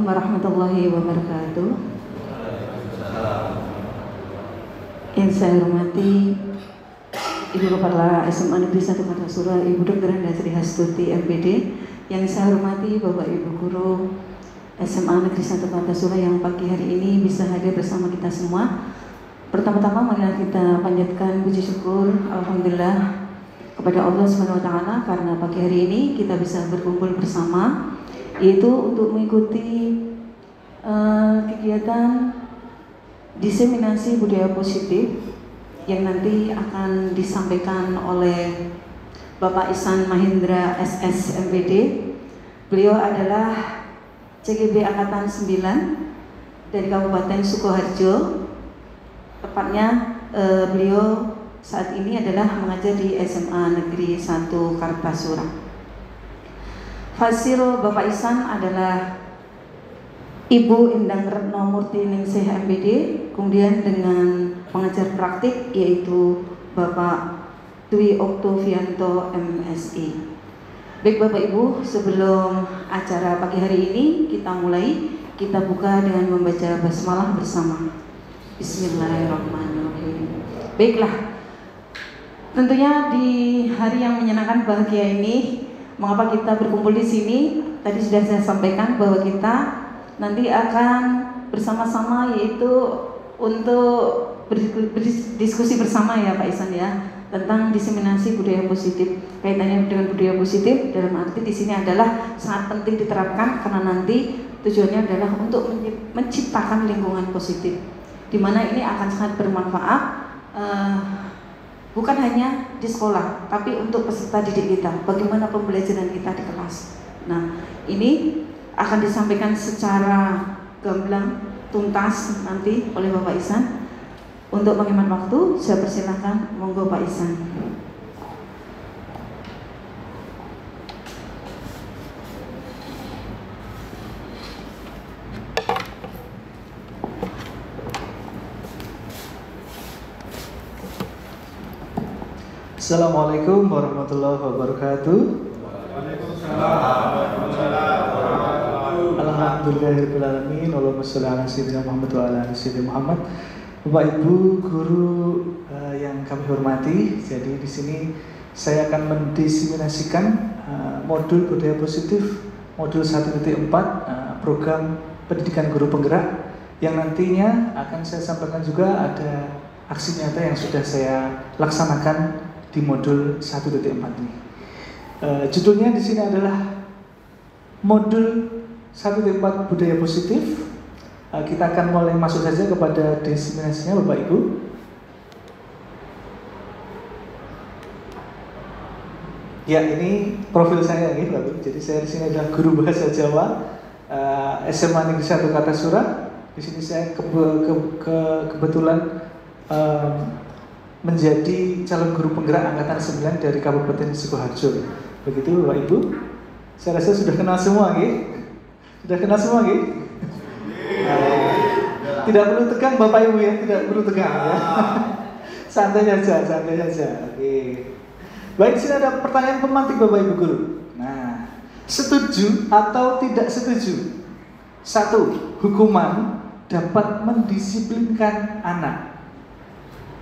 Assalamualaikum warahmatullahi wabarakatuh. Yang saya hormati Ibu Kepala SMA Negeri 1 Kartasura, Ibu Dr. Anda Sri Hastuti MPD. Yang saya hormati Bapak Ibu Guru SMA Negeri 1 Kartasura yang pagi hari ini bisa hadir bersama kita semua. Pertama-tama marilah kita panjatkan puji syukur alhamdulillah kepada Allah Subhanahu wa taala karena pagi hari ini kita bisa berkumpul bersama, yaitu untuk mengikuti kegiatan diseminasi budaya positif yang nanti akan disampaikan oleh Bapak Ihsan Mahendra SS MPD. Beliau adalah CGB Angkatan 9 dari Kabupaten Sukoharjo. Tepatnya beliau saat ini adalah mengajar di SMA Negeri 1 Kartasura. Fasil Bapak Ihsan adalah Ibu Endang Retno Murti Ningsih MPD, kemudian dengan pengajar praktik yaitu Bapak Dwi Oktovianto MSI. Baik Bapak Ibu, sebelum acara pagi hari ini kita mulai, kita buka dengan membaca basmalah bersama. Bismillahirrahmanirrahim. Baiklah, tentunya di hari yang menyenangkan bahagia ini, mengapa kita berkumpul di sini? Tadi sudah saya sampaikan bahwa kita nanti akan bersama-sama yaitu untuk berdiskusi bersama ya Pak Ihsan ya tentang diseminasi budaya positif. Kaitannya dengan budaya positif dalam arti di sini adalah sangat penting diterapkan karena nanti tujuannya adalah untuk menciptakan lingkungan positif, di mana ini akan sangat bermanfaat bukan hanya di sekolah tapi untuk peserta didik kita, bagaimana pembelajaran kita di kelas. Nah, ini akan disampaikan secara gamblang tuntas nanti oleh Bapak Ihsan. Untuk menghemat waktu, saya persilahkan, monggo Pak Ihsan. Assalamualaikum warahmatullahi wabarakatuh. Alhamdulillahirrahmanirrahim. Allahumma sholli ala sayyidina Muhammad wa ala ali sayyidina Muhammad. Bapak Ibu guru yang kami hormati, jadi di sini saya akan mendiseminasikan modul budaya positif modul 1.4 program pendidikan guru penggerak yang nantinya akan saya sampaikan juga ada aksi nyata yang sudah saya laksanakan di modul 1.4 ini. Judulnya di sini adalah modul 1.4 budaya positif. Kita akan mulai masuk saja kepada diseminasinya Bapak Ibu. Ya, ini profil saya nih Bapak Ibu. Jadi saya di sini adalah guru bahasa Jawa SMA Negeri 1 Kartasura. Di sini saya kebetulan menjadi calon guru penggerak angkatan 9 dari Kabupaten Sukoharjo. Begitu Bapak Ibu. Saya rasa sudah kenal semua nggih. Sudah kenal semua nggih? Tidak perlu tegang Bapak Ibu ya, tidak perlu tegang ya. Santai saja, santai saja. Oke. Baik, sini ada pertanyaan pemantik Bapak Ibu guru. Nah, setuju atau tidak setuju? 1. Hukuman dapat mendisiplinkan anak.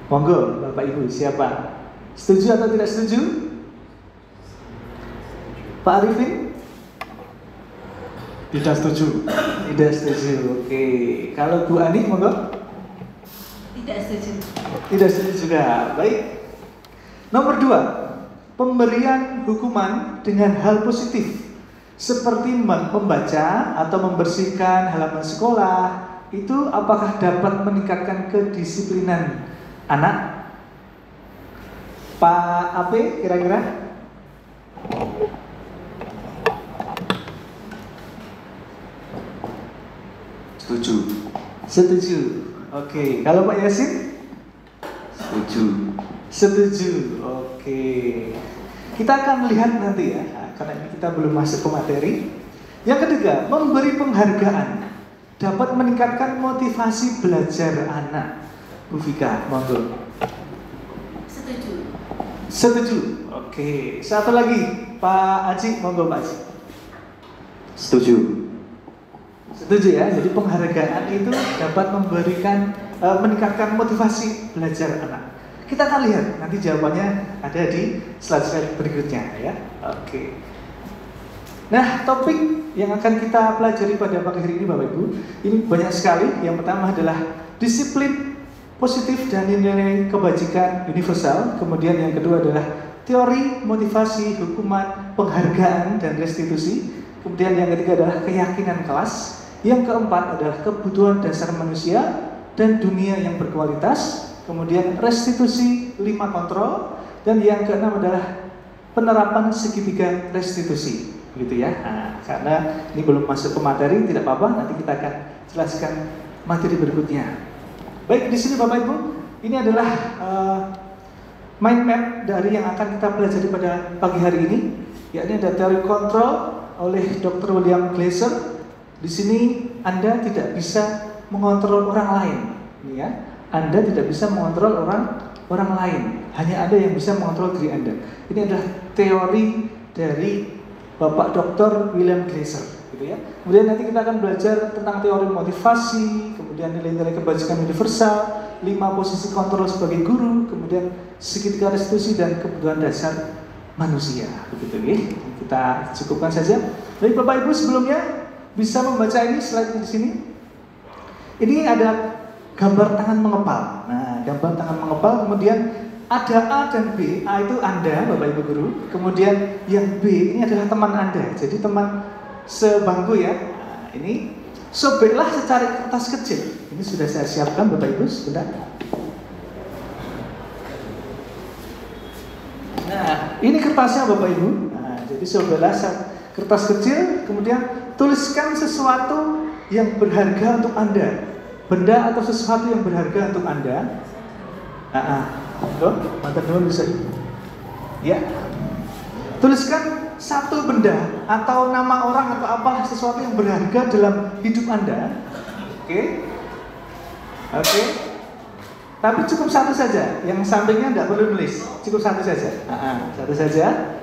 Monggo Bapak Ibu, siapa? Setuju atau tidak setuju? Pak Arifin? Tidak setuju. Tidak setuju. Oke. Kalau Bu Ani, monggo. Tidak setuju. Tidak setuju juga. Baik. Nomor 2, pemberian hukuman dengan hal positif seperti membaca atau membersihkan halaman sekolah itu apakah dapat meningkatkan kedisiplinan anak? Pak Ape kira-kira? Setuju. Setuju. Oke. Kalau Pak Yasin? Setuju. Setuju. Oke. Kita akan melihat nanti ya, karena ini kita belum masuk ke materi. Yang ketiga, memberi penghargaan dapat meningkatkan motivasi belajar anak. Bu Vika, monggo. Setuju. Setuju. Oke. Satu lagi, Pak Aji, monggo Pak Aji. Setuju. Setuju ya? Jadi penghargaan itu dapat memberikan, meningkatkan motivasi belajar anak. Kita akan lihat nanti jawabannya ada di slide-slide berikutnya ya. Oke. Nah, topik yang akan kita pelajari pada pagi hari ini Bapak Ibu, ini banyak sekali. Yang pertama adalah disiplin positif dan nilai kebajikan universal. Kemudian yang kedua adalah teori, motivasi, hukuman, penghargaan, dan restitusi. Kemudian yang ketiga adalah keyakinan kelas. Yang keempat adalah kebutuhan dasar manusia dan dunia yang berkualitas. Kemudian restitusi 5 kontrol. Dan yang keenam adalah penerapan segitiga restitusi. Begitu ya. Nah, karena ini belum masuk ke materi, tidak apa-apa. Nanti kita akan jelaskan materi berikutnya. Baik, di sini Bapak Ibu, ini adalah mind map dari yang akan kita pelajari pada pagi hari ini. Yakni ada teori kontrol oleh Dr. William Glasser. Di sini Anda tidak bisa mengontrol orang lain, ya. Anda tidak bisa mengontrol orang lain. Hanya Anda yang bisa mengontrol diri Anda. Ini adalah teori dari Bapak Dr. William Glasser, gitu ya. Kemudian nanti kita akan belajar tentang teori motivasi, kemudian nilai-nilai kebajikan universal, 5 posisi kontrol sebagai guru, kemudian segitiga restitusi dan kebutuhan dasar manusia, begitu ya. Kita cukupkan saja. Baik Bapak Ibu, sebelumnya bisa membaca ini slide di sini. Ini ada gambar tangan mengepal. Nah, gambar tangan mengepal, kemudian ada A dan B. A itu Anda, Bapak Ibu guru. Kemudian yang B ini adalah teman Anda. Jadi teman sebangku ya. Nah, ini sobeklah secari kertas kecil. Ini sudah saya siapkan Bapak Ibu, sebentar. Nah, ini kertasnya Bapak Ibu. Nah, jadi sobeklah kertas kecil, kemudian tuliskan sesuatu yang berharga untuk Anda. Benda atau sesuatu yang berharga untuk Anda. Mantan teman bisa. Ya. Tuliskan satu benda atau nama orang atau apa sesuatu yang berharga dalam hidup Anda. Oke. Oke. Tapi cukup satu saja. Yang sampingnya tidak perlu nulis. Cukup satu saja. Satu saja.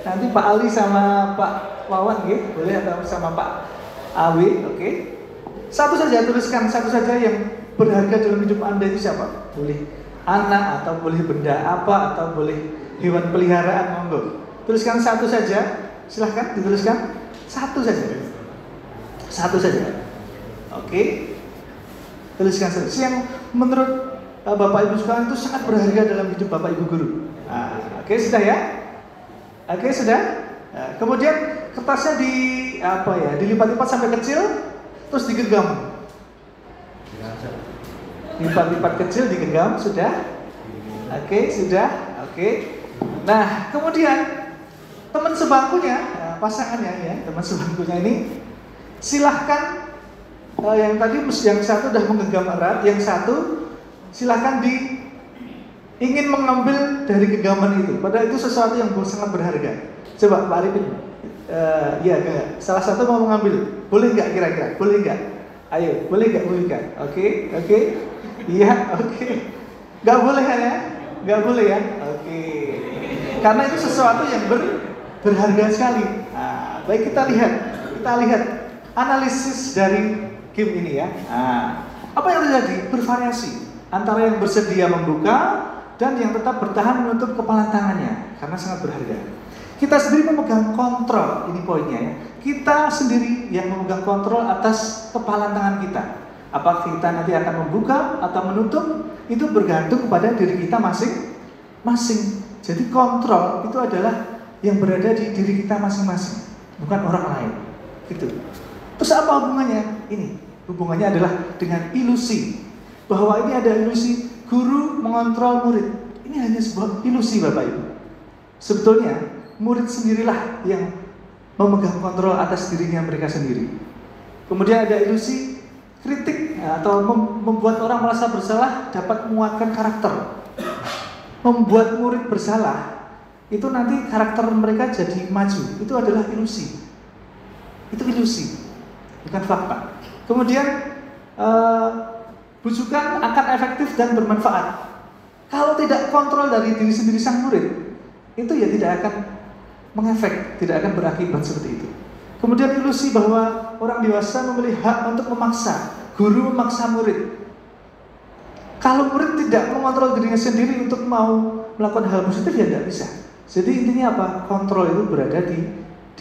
Nanti Pak Ali sama Pak Wawan, boleh, atau sama Pak Awi, oke? Satu saja, tuliskan satu saja yang berharga dalam hidup Anda itu siapa? Boleh anak, atau boleh benda apa, atau boleh hewan peliharaan, monggo. Tuliskan satu saja, silahkan dituliskan satu saja. Satu saja. Oke? Tuliskan satu. Yang menurut Bapak Ibu sekalian itu sangat berharga dalam hidup Bapak Ibu guru. Oke, sudah ya? Oke, sudah? Kemudian kertasnya dilipat-lipat sampai kecil, terus digenggam. Lipat-lipat kecil, digenggam, sudah? Oke, sudah? Oke. Nah, kemudian teman sebangkunya, pasangannya ya, teman sebangkunya ini, silahkan yang tadi yang satu sudah menggenggam erat, yang satu silahkan ingin mengambil dari genggaman itu. Padahal itu sesuatu yang sangat berharga. Coba Pak Arifin, salah satu mau mengambil, boleh nggak kira-kira? Boleh nggak? Ayo, boleh nggak? Boleh nggak? Oke. Iya, oke. Nggak boleh kan ya? Nggak boleh ya? Oke. Karena itu sesuatu yang berharga sekali. Nah, baik kita lihat analisis dari game ini ya. Nah, apa yang terjadi? Bervariasi antara yang bersedia membuka dan yang tetap bertahan menutup kepala tangannya karena sangat berharga. Kita sendiri memegang kontrol, ini poinnya ya. Kita sendiri yang memegang kontrol atas kepala tangan kita. Apakah kita nanti akan membuka atau menutup, itu bergantung kepada diri kita masing-masing. Jadi kontrol itu adalah yang berada di diri kita masing-masing, bukan orang lain. Gitu. Terus apa hubungannya? Ini hubungannya adalah dengan ilusi. Bahwa ini ada ilusi guru mengontrol murid. Ini hanya sebuah ilusi Bapak Ibu. Sebetulnya murid sendirilah yang memegang kontrol atas dirinya mereka sendiri. Kemudian ada ilusi kritik atau membuat orang merasa bersalah dapat menguatkan karakter. Membuat murid bersalah itu nanti karakter mereka jadi maju. Itu adalah ilusi. Itu ilusi, bukan fakta. Kemudian bujukan akan efektif dan bermanfaat. Kalau tidak kontrol dari diri sendiri sang murid, itu ya tidak akan mengefek, tidak akan berakibat seperti itu. Kemudian ilusi bahwa orang dewasa memiliki hak untuk memaksa, guru memaksa murid. Kalau murid tidak mengontrol dirinya sendiri untuk mau melakukan hal positif, ya tidak bisa. Jadi intinya apa? Kontrol itu berada di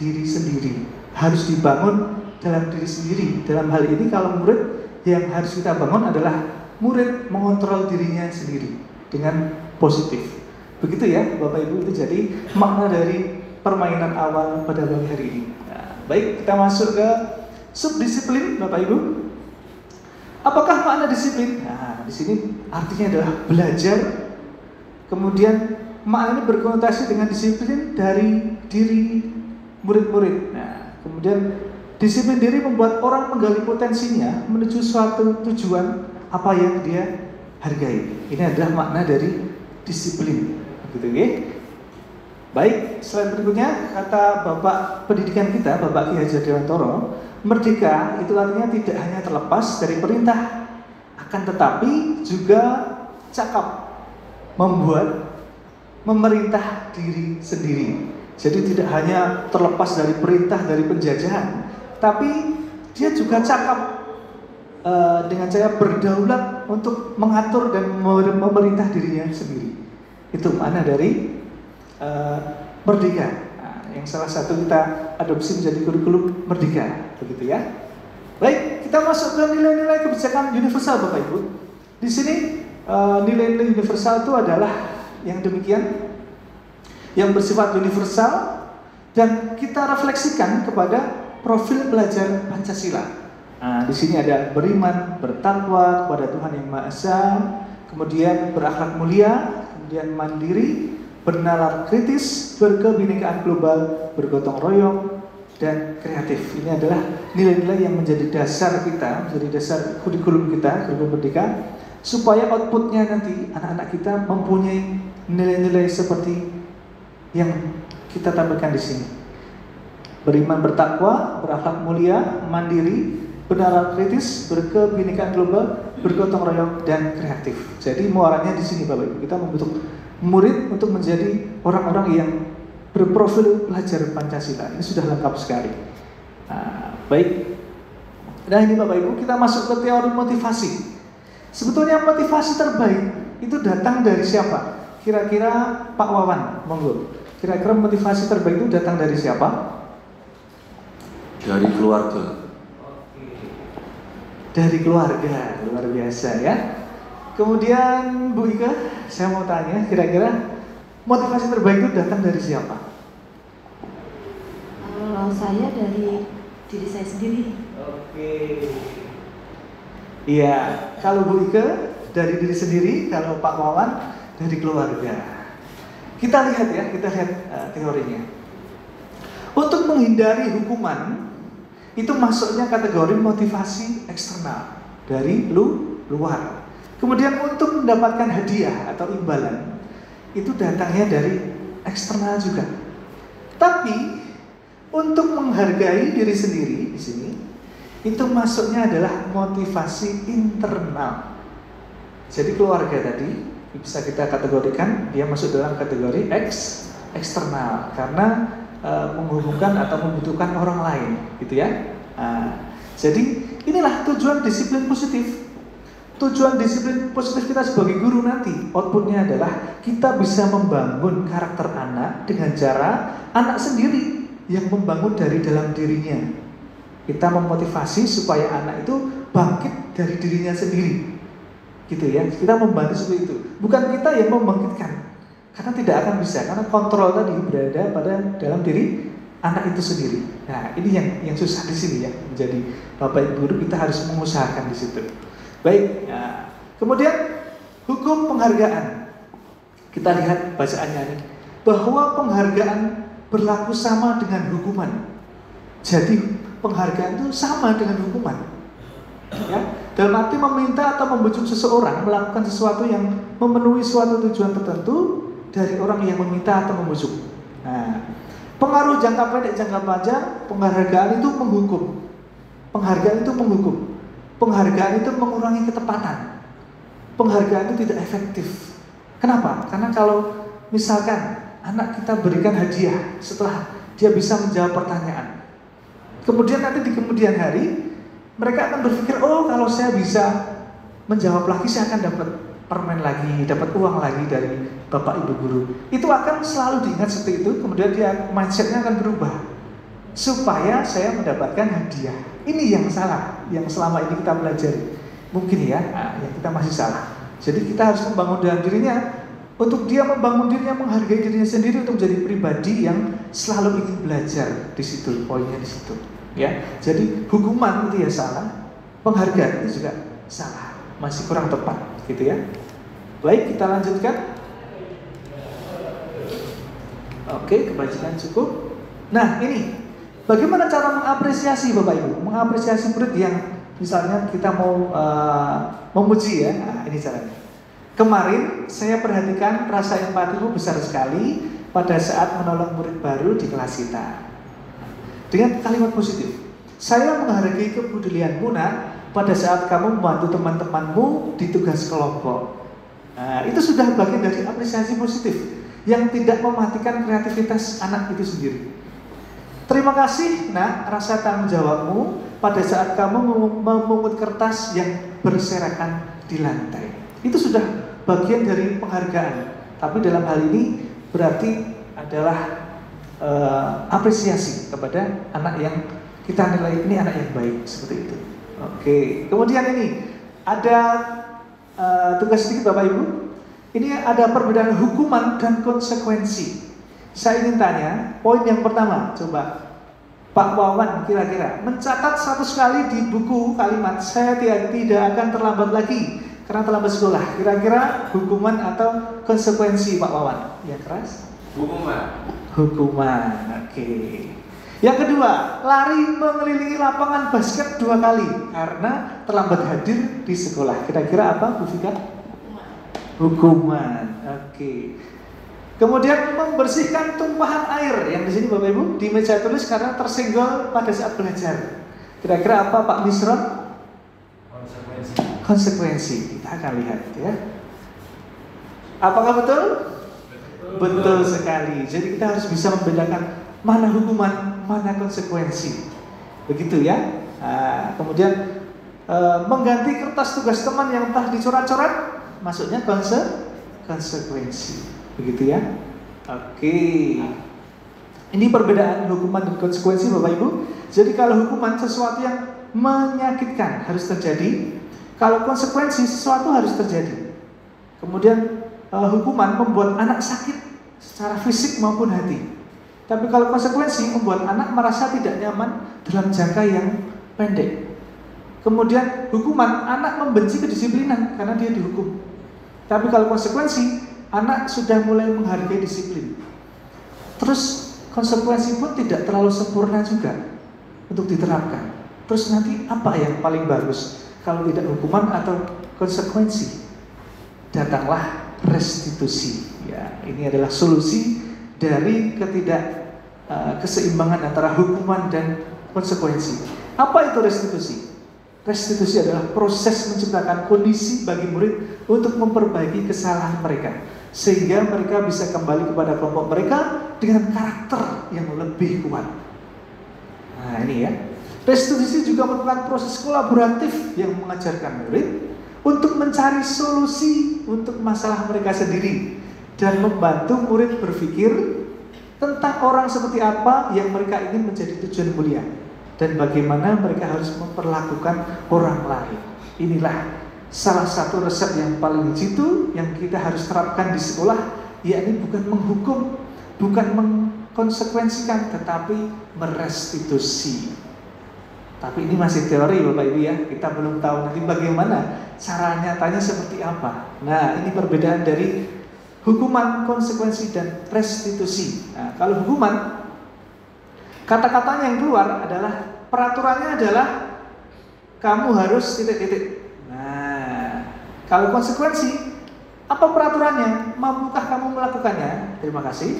diri sendiri, harus dibangun dalam diri sendiri. Dalam hal ini kalau murid, yang harus kita bangun adalah murid mengontrol dirinya sendiri dengan positif. Begitu ya Bapak Ibu, itu jadi makna dari permainan awal pada pagi hari ini. Nah, baik, kita masuk ke subdisiplin Bapak Ibu. Apakah makna disiplin? Nah, di sini artinya adalah belajar. Kemudian makna ini berkonotasi dengan disiplin dari diri murid-murid. Nah, kemudian disiplin diri membuat orang menggali potensinya menuju suatu tujuan apa yang dia hargai. Ini adalah makna dari disiplin. Begitu ya. Baik, slide berikutnya kata Bapak pendidikan kita, Bapak Ki Hajar Dewantoro, merdeka itu artinya tidak hanya terlepas dari perintah, akan tetapi juga cakap membuat memerintah diri sendiri. Jadi tidak hanya terlepas dari perintah dari penjajahan, tapi dia juga cakap dengan cara berdaulat untuk mengatur dan memerintah dirinya sendiri. Itu makna dari merdeka. Nah, yang salah satu kita adopsi menjadi kurikulum merdeka, begitu ya. Baik, kita masuk ke nilai-nilai kebijakan universal Bapak Ibu. Di sini nilai-nilai universal itu adalah yang demikian, yang bersifat universal dan kita refleksikan kepada profil pelajar Pancasila. Nah, di sini ada beriman, bertakwa kepada Tuhan Yang Maha Esa, kemudian berakhlak mulia, kemudian mandiri, bernalar kritis, berkebinekaan global, bergotong royong, dan kreatif. Ini adalah nilai-nilai yang menjadi dasar kita, menjadi dasar kurikulum kita, kurikulum merdeka, supaya outputnya nanti anak-anak kita mempunyai nilai-nilai seperti yang kita tampilkan di sini. Beriman, bertakwa, berakhlak mulia, mandiri, bernalar kritis, berkebinekaan global, bergotong royong, dan kreatif. Jadi muaranya di sini Bapak Ibu, kita membentuk murid untuk menjadi orang-orang yang berprofil pelajar Pancasila. Ini sudah lengkap sekali. Nah, baik. Nah ini Bapak Ibu, kita masuk ke teori motivasi. Sebetulnya motivasi terbaik itu datang dari siapa? Kira-kira Pak Wawan, monggo. Kira-kira motivasi terbaik itu datang dari siapa? Dari keluarga. Dari keluarga, luar biasa ya. Kemudian Bu Ika, saya mau tanya, kira-kira motivasi terbaik itu datang dari siapa? Kalau saya dari diri saya sendiri. Oke. Iya, kalau Bu Ika dari diri sendiri, kalau Pak Wawan dari keluarga. Kita lihat ya, kita lihat teorinya. Untuk menghindari hukuman, itu masuknya kategori motivasi eksternal dari luar. Kemudian untuk mendapatkan hadiah atau imbalan, itu datangnya dari eksternal juga. Tapi untuk menghargai diri sendiri di sini, itu masuknya adalah motivasi internal. Jadi keluarga tadi bisa kita kategorikan dia masuk dalam kategori eksternal karena menghubungkan atau membutuhkan orang lain, gitu ya. Jadi inilah tujuan disiplin positif. Tujuan disiplin positif kita sebagai guru nanti outputnya adalah kita bisa membangun karakter anak dengan cara anak sendiri yang membangun dari dalam dirinya. Kita memotivasi supaya anak itu bangkit dari dirinya sendiri, gitu ya. Kita membantu seperti itu, bukan kita yang membangkitkan, karena tidak akan bisa, karena kontrol tadi berada pada dalam diri anak itu sendiri. Nah ini yang susah di sini ya. Menjadi Bapak Ibu guru kita harus mengusahakan di situ. Baik, nah, kemudian hukum penghargaan. Kita lihat bacaannya ini, bahwa penghargaan berlaku sama dengan hukuman. Jadi penghargaan itu sama dengan hukuman. Ya, dalam arti meminta atau membujuk seseorang melakukan sesuatu yang memenuhi suatu tujuan tertentu dari orang yang meminta atau membujuk. Nah, pengaruh jangka pendek, jangka panjang, penghargaan itu menghukum. Penghargaan itu menghukum. Penghargaan itu mengurangi ketepatan. Penghargaan itu tidak efektif. Kenapa? Karena kalau misalkan anak kita berikan hadiah setelah dia bisa menjawab pertanyaan, Kemudian nanti di kemudian hari mereka akan berpikir, oh kalau saya bisa menjawab lagi, saya akan dapat permen lagi, dapat uang lagi dari Bapak Ibu guru. Itu akan selalu diingat seperti itu. Kemudian dia mindsetnya akan berubah, supaya saya mendapatkan hadiah. Ini yang salah, yang selama ini kita pelajari. Mungkin ya, yang kita masih salah. Jadi kita harus membangun dalam dirinya, untuk dia membangun dirinya, menghargai dirinya sendiri, untuk menjadi pribadi yang selalu ingin belajar. Di situ poinnya, di situ. Ya, jadi hukuman itu ya salah, penghargaan itu juga salah, masih kurang tepat, gitu ya. Baik, kita lanjutkan. Oke, kebajikan cukup. Nah, ini bagaimana cara mengapresiasi Bapak Ibu, mengapresiasi murid yang misalnya kita mau memuji ya. Nah, ini caranya. Kemarin saya perhatikan rasa empatimu besar sekali pada saat menolong murid baru di kelas kita. Dengan kalimat positif, saya menghargai kepedulianmu nak pada saat kamu membantu teman-temanmu di tugas kelompok. Nah, itu sudah bagian dari apresiasi positif yang tidak mematikan kreativitas anak itu sendiri. Terima kasih nak, rasa tanggung jawabmu pada saat kamu memungut kertas yang berserakan di lantai. Itu sudah bagian dari penghargaan. Tapi dalam hal ini berarti adalah apresiasi kepada anak yang kita nilai ini anak yang baik, seperti itu. Oke, kemudian ini ada tugas sedikit Bapak Ibu. Ini ada perbedaan hukuman dan konsekuensi. Saya ingin tanya, poin yang pertama, coba Pak Wawan kira-kira mencatat 100 kali di buku kalimat saya tidak akan terlambat lagi karena terlambat sekolah. Kira-kira hukuman atau konsekuensi Pak Wawan? Yang keras? Hukuman, oke. Yang kedua, lari mengelilingi lapangan basket 2 kali karena terlambat hadir di sekolah. Kira-kira apa, Bu Fika? Hukuman, oke. Kemudian membersihkan tumpahan air yang di sini Bapak Ibu di meja tulis karena tersenggol pada saat belajar. Kira-kira apa Pak Misron? Konsekuensi. Kita akan lihat ya. Apakah betul? Betul sekali. Jadi kita harus bisa membedakan mana hukuman, mana konsekuensi. Begitu ya. Nah, kemudian mengganti kertas tugas teman yang telah dicoret-coret, maksudnya konsekuensi. Begitu ya. Oke. Ini perbedaan hukuman dan konsekuensi Bapak Ibu. Jadi kalau hukuman sesuatu yang menyakitkan harus terjadi. Kalau konsekuensi sesuatu harus terjadi. Kemudian hukuman membuat anak sakit secara fisik maupun hati. Tapi kalau konsekuensi membuat anak merasa tidak nyaman dalam jangka yang pendek. Kemudian hukuman anak membenci kedisiplinan karena dia dihukum. Tapi kalau konsekuensi, anak sudah mulai menghargai disiplin. Terus konsekuensi pun tidak terlalu sempurna juga untuk diterapkan. Terus nanti apa yang paling bagus? Kalau tidak hukuman atau konsekuensi? Datanglah restitusi. Ya, ini adalah solusi dari keseimbangan antara hukuman dan konsekuensi. Apa itu restitusi? Restitusi adalah proses menciptakan kondisi bagi murid untuk memperbaiki kesalahan mereka, sehingga mereka bisa kembali kepada kelompok mereka dengan karakter yang lebih kuat. Nah ini ya. Restitusi juga merupakan proses kolaboratif yang mengajarkan murid untuk mencari solusi untuk masalah mereka sendiri dan membantu murid berpikir tentang orang seperti apa yang mereka ingin menjadi tujuan mulia dan bagaimana mereka harus memperlakukan orang lain. Inilah salah satu resep yang paling jitu yang kita harus terapkan di sekolah, yakni bukan menghukum, bukan mengkonsekuensikan, tetapi merestitusi. Tapi ini masih teori Bapak Ibu ya, kita belum tahu nanti bagaimana cara nyatanya seperti apa. Nah ini perbedaan dari hukuman, konsekuensi, dan restitusi. Nah kalau hukuman, kata-katanya yang keluar adalah, peraturannya adalah kamu harus titik-titik. Nah kalau konsekuensi, apa peraturannya? Mampukah kamu melakukannya? Terima kasih.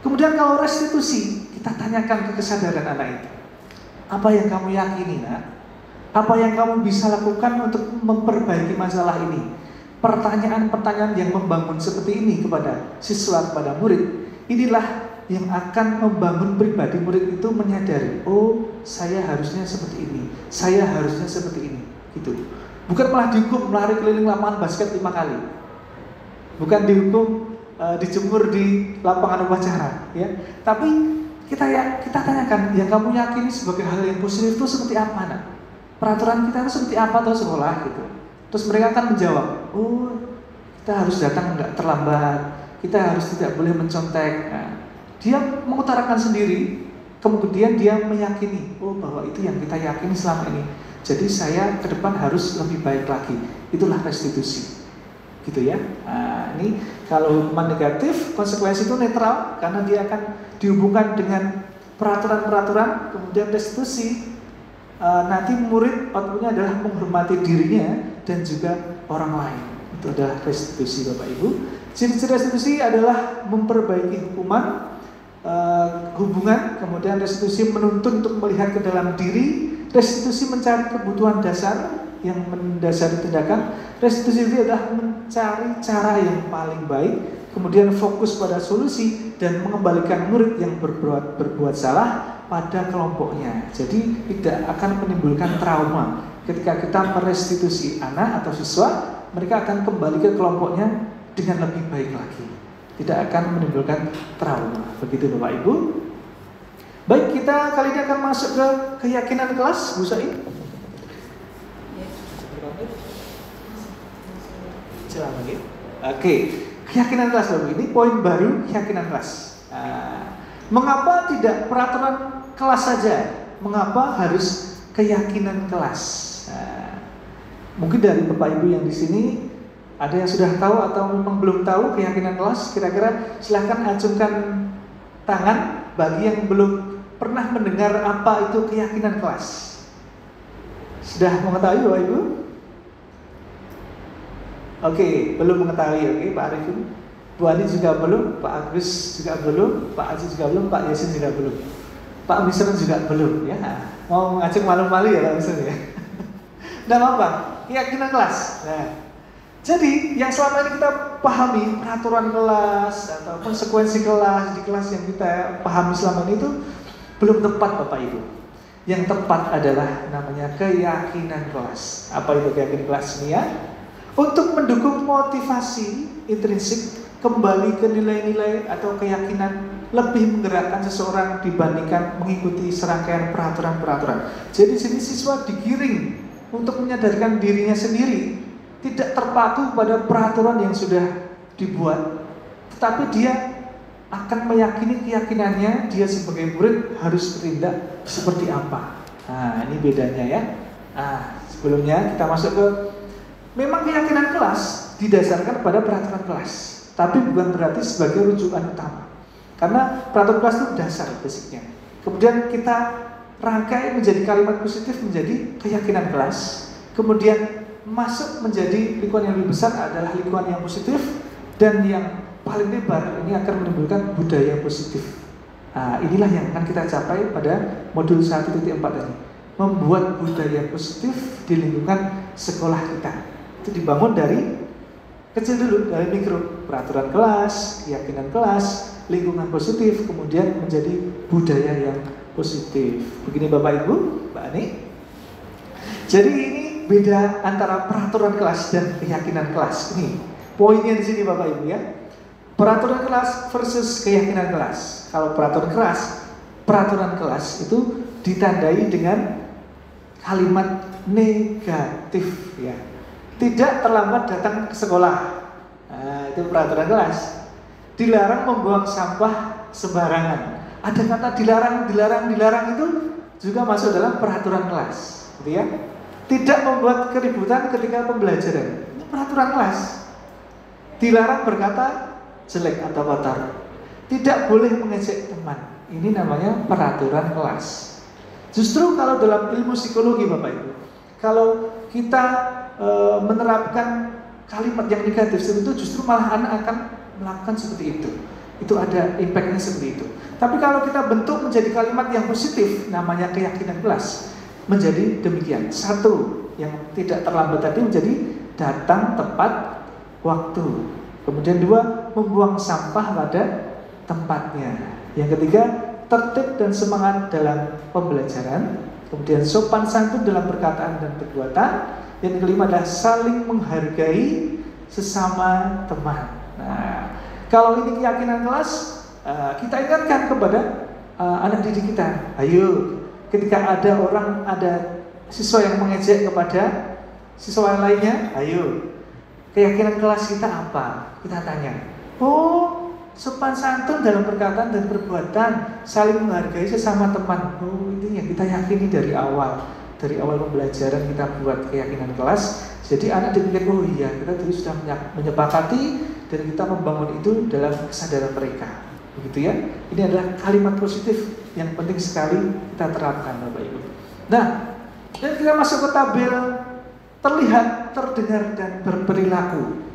Kemudian kalau restitusi, kita tanyakan ke kesadaran anak itu. Apa yang kamu yakini nak? Apa yang kamu bisa lakukan untuk memperbaiki masalah ini? Pertanyaan-pertanyaan yang membangun seperti ini kepada siswa, kepada murid, inilah yang akan membangun pribadi murid itu menyadari, oh saya harusnya seperti ini, saya harusnya seperti ini, gitu. Bukan malah dihukum melari keliling lapangan basket 5 kali, bukan dihukum dijemur di lapangan upacara, ya. Tapi kita tanyakan, yang kamu yakini sebagai hal yang positif itu seperti apa, nak? Peraturan kita itu seperti apa tuh sekolah, gitu. Terus mereka akan menjawab, oh kita harus datang nggak terlambat, kita harus tidak boleh mencontek. Nah, dia mengutarakan sendiri, kemudian dia meyakini, oh bahwa itu yang kita yakini selama ini. Jadi saya ke depan harus lebih baik lagi. Itulah restitusi, gitu ya. Nah, ini kalau hukuman negatif, konsekuensi itu netral karena dia akan dihubungkan dengan peraturan-peraturan. Kemudian restitusi, nanti murid outputnya adalah menghormati dirinya dan juga orang lain. Itu adalah restitusi, Bapak Ibu. Ciri-ciri restitusi adalah memperbaiki hubungan, kemudian restitusi menuntun untuk melihat ke dalam diri, restitusi mencari kebutuhan dasar yang mendasari tindakan, restitusi itu adalah mencari cara yang paling baik, kemudian fokus pada solusi dan mengembalikan murid yang berbuat salah pada kelompoknya. Jadi tidak akan menimbulkan trauma. Ketika kita merestitusi anak atau siswa, mereka akan kembali ke kelompoknya dengan lebih baik lagi. Tidak akan menimbulkan trauma. Begitu Bapak Ibu. Baik, kita kali ini akan masuk ke keyakinan kelas, Bu Said. Oke, keyakinan kelas Bapak. Ini poin baru keyakinan kelas. Mengapa tidak peraturan kelas saja? Mengapa harus keyakinan kelas? Mungkin dari Bapak Ibu yang di sini ada yang sudah tahu atau memang belum tahu keyakinan kelas. Kira-kira silahkan acungkan tangan bagi yang belum pernah mendengar apa itu keyakinan kelas. Sudah mengetahui Bapak Ibu? Oke, belum mengetahui. Oke, Pak Arifin, Bu Ani juga belum, Pak Agus juga belum, Pak Aziz juga belum, Pak Yasin juga belum, Pak Misron juga belum. Ya, mau ngajak malu-malu ya Pak Misron ya. Tidak apa-apa, keyakinan kelas. Nah, jadi yang selama ini kita pahami peraturan kelas atau konsekuensi kelas di kelas yang kita pahami selama ini itu belum tepat Bapak Ibu. Yang tepat adalah namanya keyakinan kelas. Apa itu keyakinan kelas ini ya? Untuk mendukung motivasi intrinsik kembali ke nilai-nilai atau keyakinan lebih menggerakkan seseorang dibandingkan mengikuti serangkaian peraturan-peraturan. Jadi sini siswa digiring untuk menyadarkan dirinya sendiri, tidak terpaku pada peraturan yang sudah dibuat, tetapi dia akan meyakini keyakinannya dia sebagai murid harus bertindak seperti apa. Nah, ini bedanya ya. Nah, sebelumnya kita masuk ke memang keyakinan kelas didasarkan pada peraturan kelas, tapi bukan berarti sebagai rujukan utama. Karena peraturan kelas itu dasar basicnya. Kemudian kita rangkai menjadi kalimat positif menjadi keyakinan kelas. Kemudian masuk menjadi lingkungan yang lebih besar adalah lingkungan yang positif, dan yang paling lebar ini akan menimbulkan budaya positif. Nah, inilah yang akan kita capai pada modul 1.4 tadi. Membuat budaya positif di lingkungan sekolah kita. Itu dibangun dari kecil dulu, dari mikro, peraturan kelas, keyakinan kelas, lingkungan positif, kemudian menjadi budaya yang positif. Begini Bapak Ibu, Mbak Ani. Jadi ini beda antara peraturan kelas dan keyakinan kelas. Ini poinnya di sini Bapak Ibu ya. Peraturan kelas versus keyakinan kelas. Kalau peraturan kelas itu ditandai dengan kalimat negatif ya. Tidak terlambat datang ke sekolah. Nah, itu peraturan kelas. Dilarang membuang sampah sembarangan. Ada kata dilarang itu juga masuk dalam peraturan kelas, gitu ya. Tidak membuat keributan ketika pembelajaran. Ini peraturan kelas. Dilarang berkata jelek atau kotor. Tidak boleh mengejek teman. Ini namanya peraturan kelas. Justru kalau dalam ilmu psikologi Bapak Ibu, kalau kita menerapkan kalimat yang negatif seperti itu, justru malah anak akan melakukan seperti itu. Itu ada impactnya seperti itu. Tapi kalau kita bentuk menjadi kalimat yang positif, namanya keyakinan kelas, menjadi demikian. Satu, yang tidak terlambat tadi menjadi datang tepat waktu. Kemudian dua, membuang sampah pada tempatnya. Yang ketiga, tertib dan semangat dalam pembelajaran. Kemudian sopan santun dalam perkataan dan perbuatan. Yang kelima adalah saling menghargai sesama teman. Nah, kalau ini keyakinan kelas, kita ingatkan kepada anak didik kita. Ayo, ketika ada siswa yang mengejek kepada siswa yang lainnya, ayo, keyakinan kelas kita apa? Kita tanya. Oh, sopan santun dalam perkataan dan perbuatan, saling menghargai sesama teman. Oh, ini yang kita yakini dari awal pembelajaran kita buat keyakinan kelas. Jadi anak dipikir, oh iya, kita dulu sudah menyepakati dan kita membangun itu dalam kesadaran mereka. Begitu ya. Ini adalah kalimat positif yang penting sekali kita terapkan, Bapak Ibu. Nah, dan kita masuk ke tabel terlihat, terdengar dan berperilaku.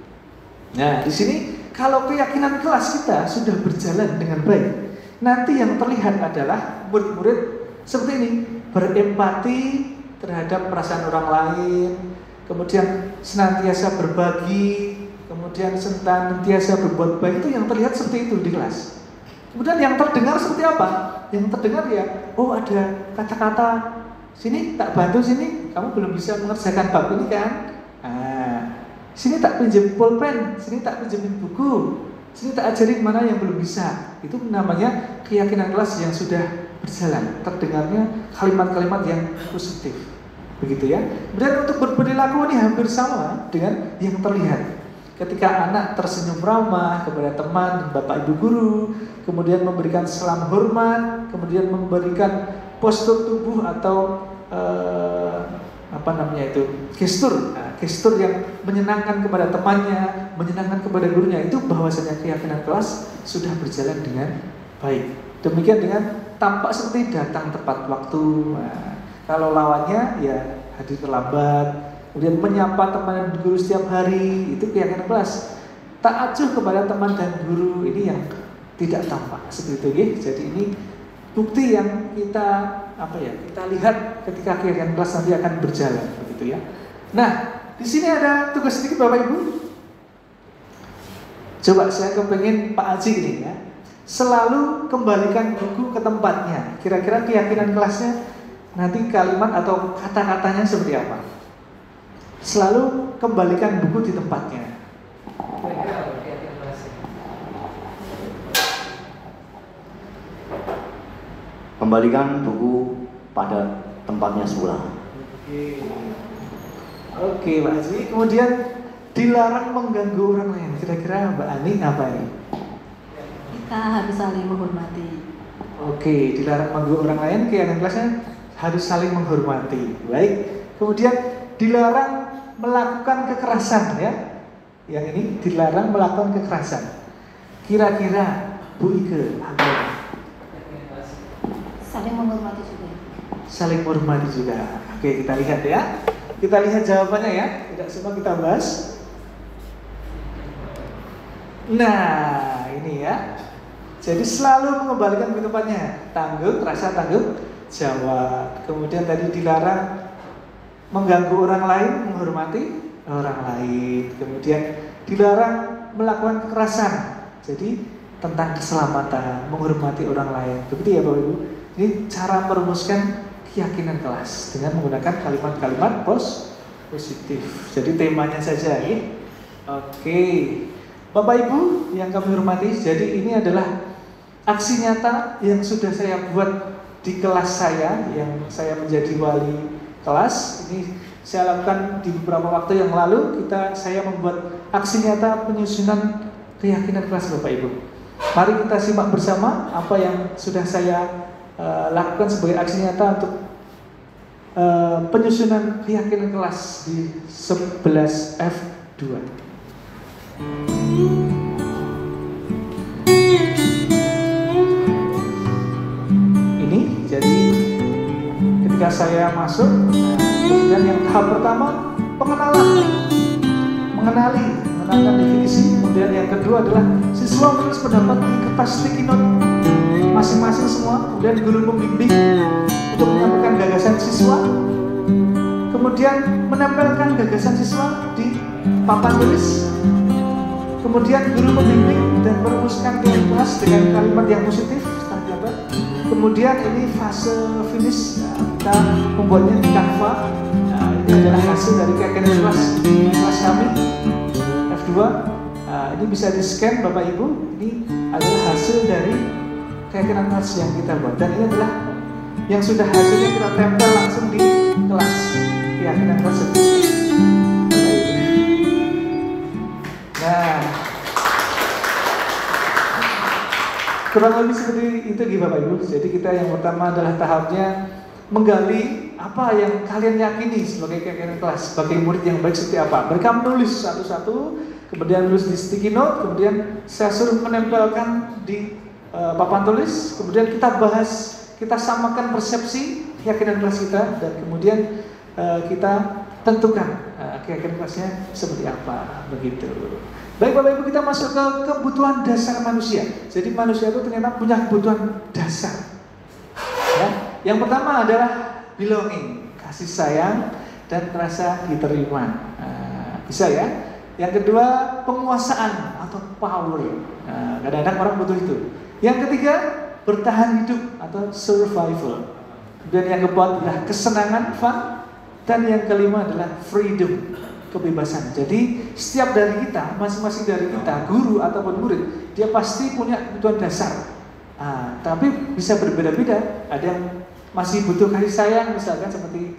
Nah, di sini kalau keyakinan kelas kita sudah berjalan dengan baik, nanti yang terlihat adalah murid-murid seperti ini, berempati terhadap perasaan orang lain, kemudian senantiasa berbagi, kemudian senantiasa berbuat baik. Itu yang terlihat seperti itu di kelas. Kemudian yang terdengar seperti apa? Yang terdengar ya, oh ada kata-kata, sini tak bantu sini, kamu belum bisa mengerjakan bab ini kan? Sini tak pinjam pulpen, sini tak pinjemin buku, sini tak ajarin mana yang belum bisa. Itu namanya keyakinan kelas yang sudah berjalan. Terdengarnya kalimat-kalimat yang positif. Begitu ya. Dan untuk berperilaku ini hampir sama dengan yang terlihat. Ketika anak tersenyum ramah kepada teman, bapak ibu guru, kemudian memberikan salam hormat, kemudian memberikan postur tubuh atau gestur yang menyenangkan kepada temannya, menyenangkan kepada gurunya, itu bahwasanya keyakinan kelas sudah berjalan dengan baik. Demikian dengan tampak seperti datang tepat waktu. Nah, kalau lawannya ya hadir terlambat, kemudian menyapa teman dan guru setiap hari, itu keyakinan kelas. Tak acuh kepada teman dan guru, ini yang tidak tampak seperti itu. Jadi ini bukti yang kita lihat ketika keyakinan kelas nanti akan berjalan, begitu ya. Nah, di sini ada tugas sedikit Bapak Ibu. Coba saya kepengen Pak Haji ini ya, selalu kembalikan buku ke tempatnya. Kira-kira keyakinan kelasnya nanti kalimat atau kata-katanya seperti apa? Selalu kembalikan buku di tempatnya. Kira-kira apa keyakinan kelasnya? Kembalikan buku pada tempatnya semula. Oke, Pak Haji. Kemudian dilarang mengganggu orang lain. Kira-kira Mbak Ani apa ini? Kita harus saling menghormati. Oke, dilarang mengganggu orang lain. Keyakinan kelasnya harus saling menghormati. Baik. Kemudian dilarang melakukan kekerasan ya. Yang ini dilarang melakukan kekerasan. Kira-kira Bu Ike apa? Saling menghormati juga. Saling menghormati juga. Oke, kita lihat ya. Kita lihat jawabannya ya. Tidak semua kita bahas. Nah, ini ya. Jadi selalu mengembalikan ke tempatnya. Tanggung, rasa tanggung jawab. Kemudian tadi dilarang mengganggu orang lain, menghormati orang lain. Kemudian dilarang melakukan kekerasan. Jadi tentang keselamatan, menghormati orang lain. Begitu ya Bapak Ibu. Ini cara merumuskan keyakinan kelas dengan menggunakan kalimat-kalimat positif. Jadi temanya saja ya. Oke. Bapak Ibu yang kami hormati, jadi ini adalah aksi nyata yang sudah saya buat di kelas saya, yang saya menjadi wali kelas. Ini saya lakukan di beberapa waktu yang lalu. Saya membuat aksi nyata penyusunan keyakinan kelas Bapak Ibu. Mari kita simak bersama apa yang sudah saya lakukan sebagai aksi nyata untuk penyusunan keyakinan kelas di 11F2. Ini jadi ketika saya masuk, kemudian yang tahap pertama pengenalan, mengenalkan definisi. Kemudian yang kedua adalah siswa menulis pendapat di kertas sticky note masing-masing semua. Kemudian guru membimbing untuk menyampaikan gagasan siswa. Kemudian menempelkan gagasan siswa di papan tulis. Kemudian guru membimbing dan merumuskan kelas dengan kalimat yang positif Kemudian ini fase finish, kita membuatnya di Canva. Ini adalah hasil dari keyakinan kelas kami F2. Ini bisa di scan Bapak Ibu. Ini adalah hasil dari keyakinan kelas yang kita buat, dan ini adalah yang sudah hasilnya kita tempel langsung di kelas keyakinan kelas sendiri. Nah, kurang lebih seperti itu Bapak Ibu. Jadi kita yang pertama adalah tahapnya menggali apa yang kalian yakini sebagai keyakinan kelas, sebagai murid yang baik seperti apa. Mereka menulis satu-satu, kemudian menulis di sticky note, kemudian saya suruh menempelkan di papan tulis, kemudian kita bahas, kita samakan persepsi keyakinan kelas kita, dan kemudian kita tentukan keyakinan kelasnya seperti apa, begitu. Baik Bapak Ibu, kita masuk ke kebutuhan dasar manusia. Jadi manusia itu ternyata punya kebutuhan dasar. Ya. Yang pertama adalah belonging, kasih sayang dan rasa diterima. Bisa ya. Yang kedua, penguasaan atau power. Kadang-kadang orang butuh itu. Yang ketiga, bertahan hidup atau survival. Dan yang keempat adalah kesenangan, fun. Dan yang kelima adalah freedom, kebebasan. Jadi setiap dari kita, masing-masing dari kita, guru ataupun murid, dia pasti punya kebutuhan dasar. Tapi bisa berbeda-beda. Ada yang masih butuh kasih sayang, misalkan seperti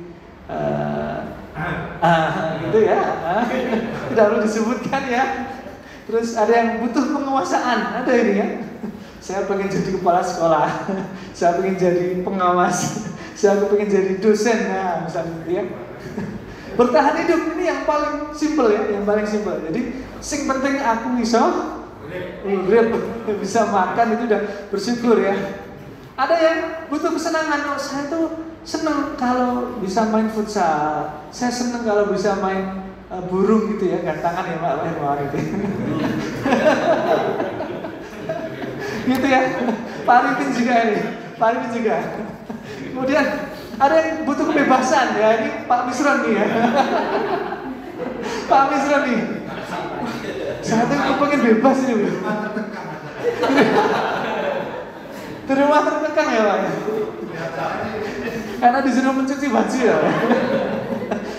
gitu ya. Tidak perlu disebutkan ya. Terus ada yang butuh penguasaan, ada ini ya. Saya pengen jadi kepala sekolah, saya pengen jadi pengawas, saya pengen jadi dosen, nah misalnya gitu ya. Bertahan hidup ini yang paling simpel ya, yang paling simpel. Jadi sing penting aku bisa urip, bisa makan, itu udah bersyukur ya. Ada yang butuh kesenangan, saya tuh seneng kalau bisa main futsal, saya seneng kalau bisa main burung gitu ya, gantangan ya Pak, gitu. Gitu ya, Pak Arifin juga ini, Pak Arifin juga. Kemudian ada yang butuh kebebasan ya, ini Pak Misron nih ya. Pak Misron nih. Saya tuh pengen bebas ini. Di rumah tertekan ya Pak. Karena disuruh mencuci baju ya.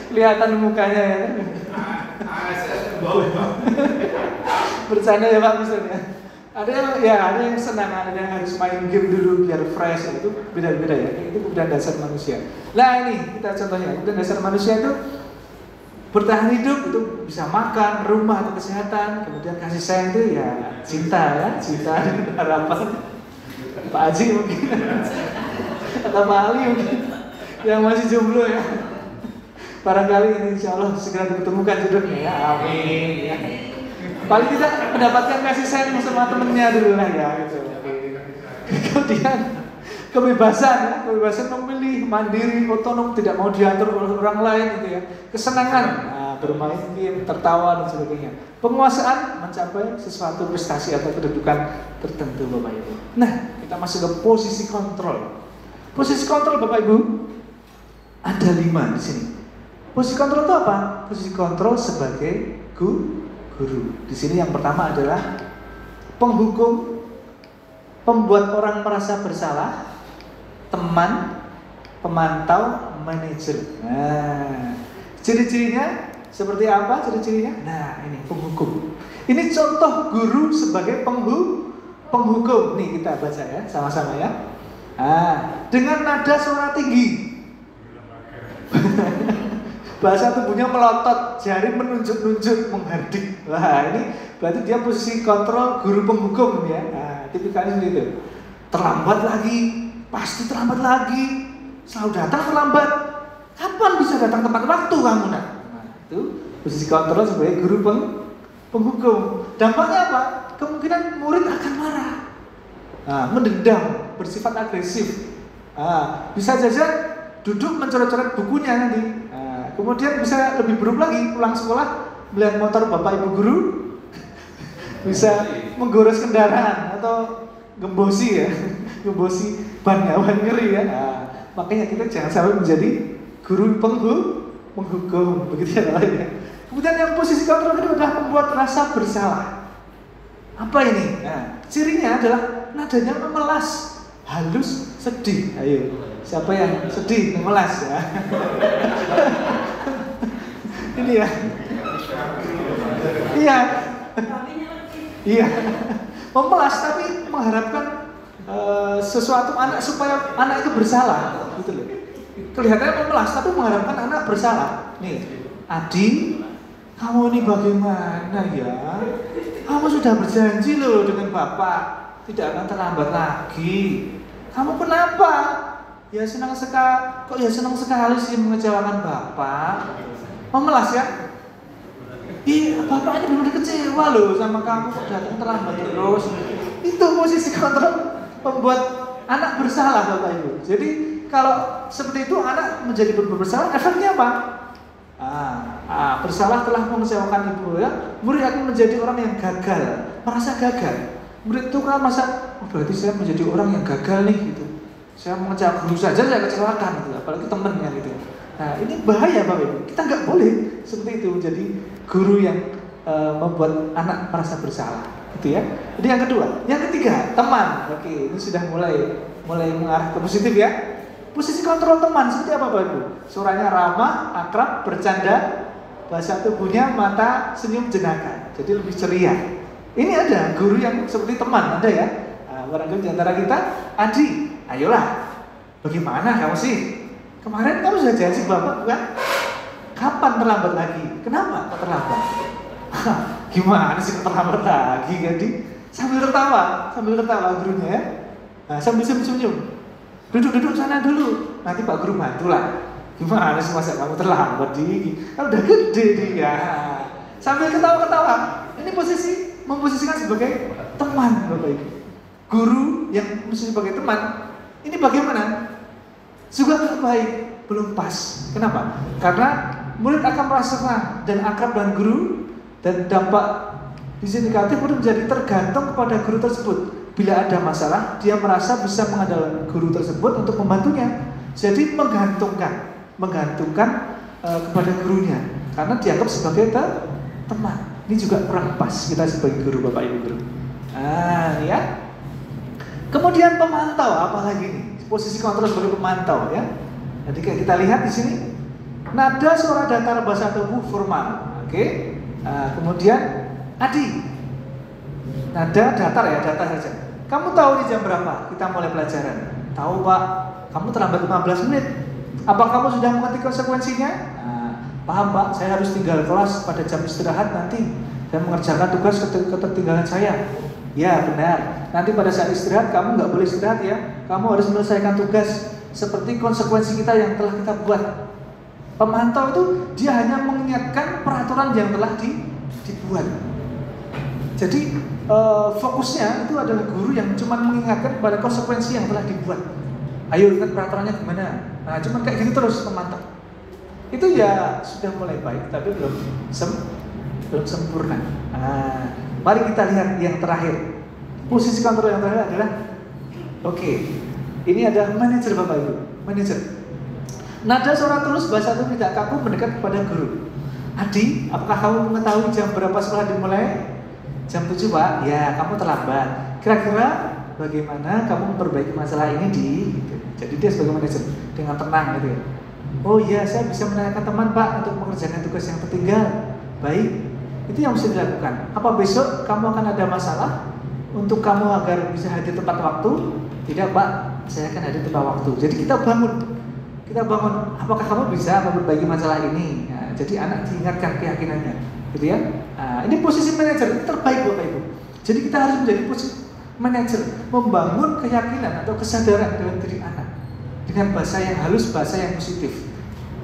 Kelihatan mukanya ya. Bercanda ya Pak Misron ya. Ada yang senang, ada yang harus main game dulu biar fresh, itu beda-beda ya. Itu kebutuhan dasar manusia. Nah ini kita contohnya, kebutuhan dasar manusia itu bertahan hidup, itu bisa makan, rumah atau kesehatan, kemudian kasih sayang itu ya cinta ya, cinta dan harapan. Pak Haji mungkin, atau Pak Ali mungkin yang masih jomblo ya. Barangkali ini insya Allah segera ditemukan jodohnya ya, amin ya. Paling tidak mendapatkan kasih sayang sama temennya dulu lah ya gitu. Kemudian kebebasan ya, kebebasan memilih, mandiri, otonom, tidak mau diatur oleh orang lain gitu ya. Kesenangan, bermain game, tertawa dan sebagainya. Penguasaan, mencapai sesuatu prestasi atau kedudukan tertentu Bapak Ibu. Nah, kita masuk ke posisi kontrol. Posisi kontrol Bapak Ibu ada 5 di sini. Posisi kontrol itu apa? Posisi kontrol sebagai guru. Di sini yang pertama adalah penghukum, pembuat orang merasa bersalah, teman, pemantau, manajer. Nah, ciri-cirinya seperti apa? Ciri-cirinya? Nah, ini penghukum. Ini contoh guru sebagai penghukum. Nih kita baca ya, sama-sama ya. Dengan nada suara tinggi. Bahasa tubuhnya melotot, jari menunjuk-nunjuk, menghardik. Wah, ini berarti dia posisi kontrol guru penghukum ya. Tipikalnya seperti itu. Terlambat lagi, pasti terlambat lagi. Selalu datang terlambat. Kapan bisa datang tepat waktu kamu nak? Nah, itu posisi kontrol sebagai guru penghukum. Dampaknya apa? Kemungkinan murid akan marah, mendendam, bersifat agresif. Bisa saja duduk mencoret-coret bukunya nanti. Kemudian bisa lebih buruk lagi, pulang sekolah melihat motor bapak ibu guru, bisa menggores kendaraan atau gembosi ya, gembosi bannya, ngeri ya. Makanya kita jangan sampai menjadi guru penghukum, begitu ya. Kemudian yang posisi kontrol itu adalah membuat rasa bersalah. Apa ini? Cirinya adalah nadanya memelas, halus, sedih. Ayo, siapa yang sedih? Memelas ya. Ini ya. Iya. Iya. Memelas tapi mengharapkan sesuatu anak supaya anak itu bersalah, gitu loh. Kelihatannya memelas tapi mengharapkan anak bersalah. Nih, Adi, kamu ini bagaimana ya? Kamu sudah berjanji loh dengan Bapak tidak akan terlambat lagi. Kamu kenapa? Ya senang sekali. Kok ya senang sekali sih mengecewakan Bapak? Memelas ya? Iya, Bapak ini benar kecewa loh sama kamu kok datang terlambat terus. Itu posisi kontrol membuat anak bersalah Bapak Ibu. Jadi kalau seperti itu anak menjadi bersalah, efeknya apa? Bersalah telah mengecewakan ibu ya. Murid akan menjadi orang yang gagal, merasa gagal. Murid itu kan merasa, berarti saya menjadi orang yang gagal nih gitu. Saya mengecewakan guru saja saya kecewakan gitu, apalagi temennya gitu. Nah ini bahaya Bapak Ibu. Kita nggak boleh seperti itu menjadi guru yang membuat anak merasa bersalah, gitu ya. Jadi yang kedua, yang ketiga teman. Oke, ini sudah mulai mengarah ke positif ya. Posisi kontrol teman seperti apa Bapak Ibu? Suaranya ramah, akrab, bercanda, bahasa tubuhnya mata, senyum, jenaka. Jadi lebih ceria. Ini ada guru yang seperti teman, ada ya? Barangkali di antara kita, Adi, ayolah. Bagaimana kamu sih? Kemarin kamu sudah janji Bapak bukan? Kapan terlambat lagi? Kenapa kok terlambat? Gimana sih terlambat lagi Adi? Sambil tertawa gurunya ya. Sambil senyum. Duduk sana dulu, nanti Pak Guru bantu lah. Gimana sih masa kamu terlambat kan udah gede dia. Sambil ketawa-ketawa. Ini memposisikan sebagai teman Bapak Ibu. Guru yang mesti sebagai teman, ini bagaimana? Juga terbaik, belum pas. Kenapa? Karena murid akan merasakan dan akrab dengan guru dan dampak di sini negatif murid menjadi tergantung kepada guru tersebut. Bila ada masalah, dia merasa bisa mengandalkan guru tersebut untuk membantunya. Jadi menggantungkan kepada gurunya karena dianggap sebagai teman. Ini juga kurang pas kita sebagai guru Bapak Ibu guru. Ya. Kemudian pemantau, apalagi nih? Posisi kontrol sebagai pemantau ya. Jadi kayak kita lihat di sini nada suara datar bahasa tubuh formal. Oke. Kemudian Adi. Nada datar ya, datar saja. Kamu tahu di jam berapa kita mulai pelajaran? Tahu Pak, kamu terlambat 15 menit. Apa kamu sudah mengerti konsekuensinya? Paham Pak, saya harus tinggal kelas pada jam istirahat nanti dan mengerjakan tugas ketertinggalan saya. Ya benar, nanti pada saat istirahat kamu nggak boleh istirahat ya. Kamu harus menyelesaikan tugas seperti konsekuensi kita yang telah kita buat. Pemantau itu dia hanya mengingatkan peraturan yang telah dibuat. Jadi fokusnya itu adalah guru yang cuma mengingatkan pada konsekuensi yang telah dibuat. Ayo ingat peraturannya gimana. Nah cuma kayak gitu terus pemantau. Itu ya sudah mulai baik tapi belum sempurna. Mari kita lihat yang terakhir. Posisi kontrol yang terakhir adalah ini ada manajer Bapak Ibu. Manajer. Nada suara tulus bahasa tubuh tidak kaku mendekat kepada guru. Adi, apakah kamu mengetahui jam berapa sekolah dimulai? Jam 7 Pak, ya kamu terlambat. Kira-kira bagaimana kamu memperbaiki masalah ini gitu. Jadi dia sebagai manajer dengan tenang gitu ya. Oh iya, saya bisa menanyakan teman Pak untuk mengerjakan tugas yang tertinggal. Baik, itu yang bisa dilakukan. Apa besok kamu akan ada masalah untuk kamu agar bisa hadir tepat waktu? Tidak Pak, saya akan hadir tepat waktu. Jadi kita bangun, apakah kamu bisa memperbaiki masalah ini? Nah, jadi anak diingatkan keyakinannya, gitu ya. Nah, ini posisi manajer terbaik Bapak Ibu. Jadi kita harus menjadi posisi manajer, membangun keyakinan atau kesadaran dalam diri anak dengan bahasa yang halus, bahasa yang positif,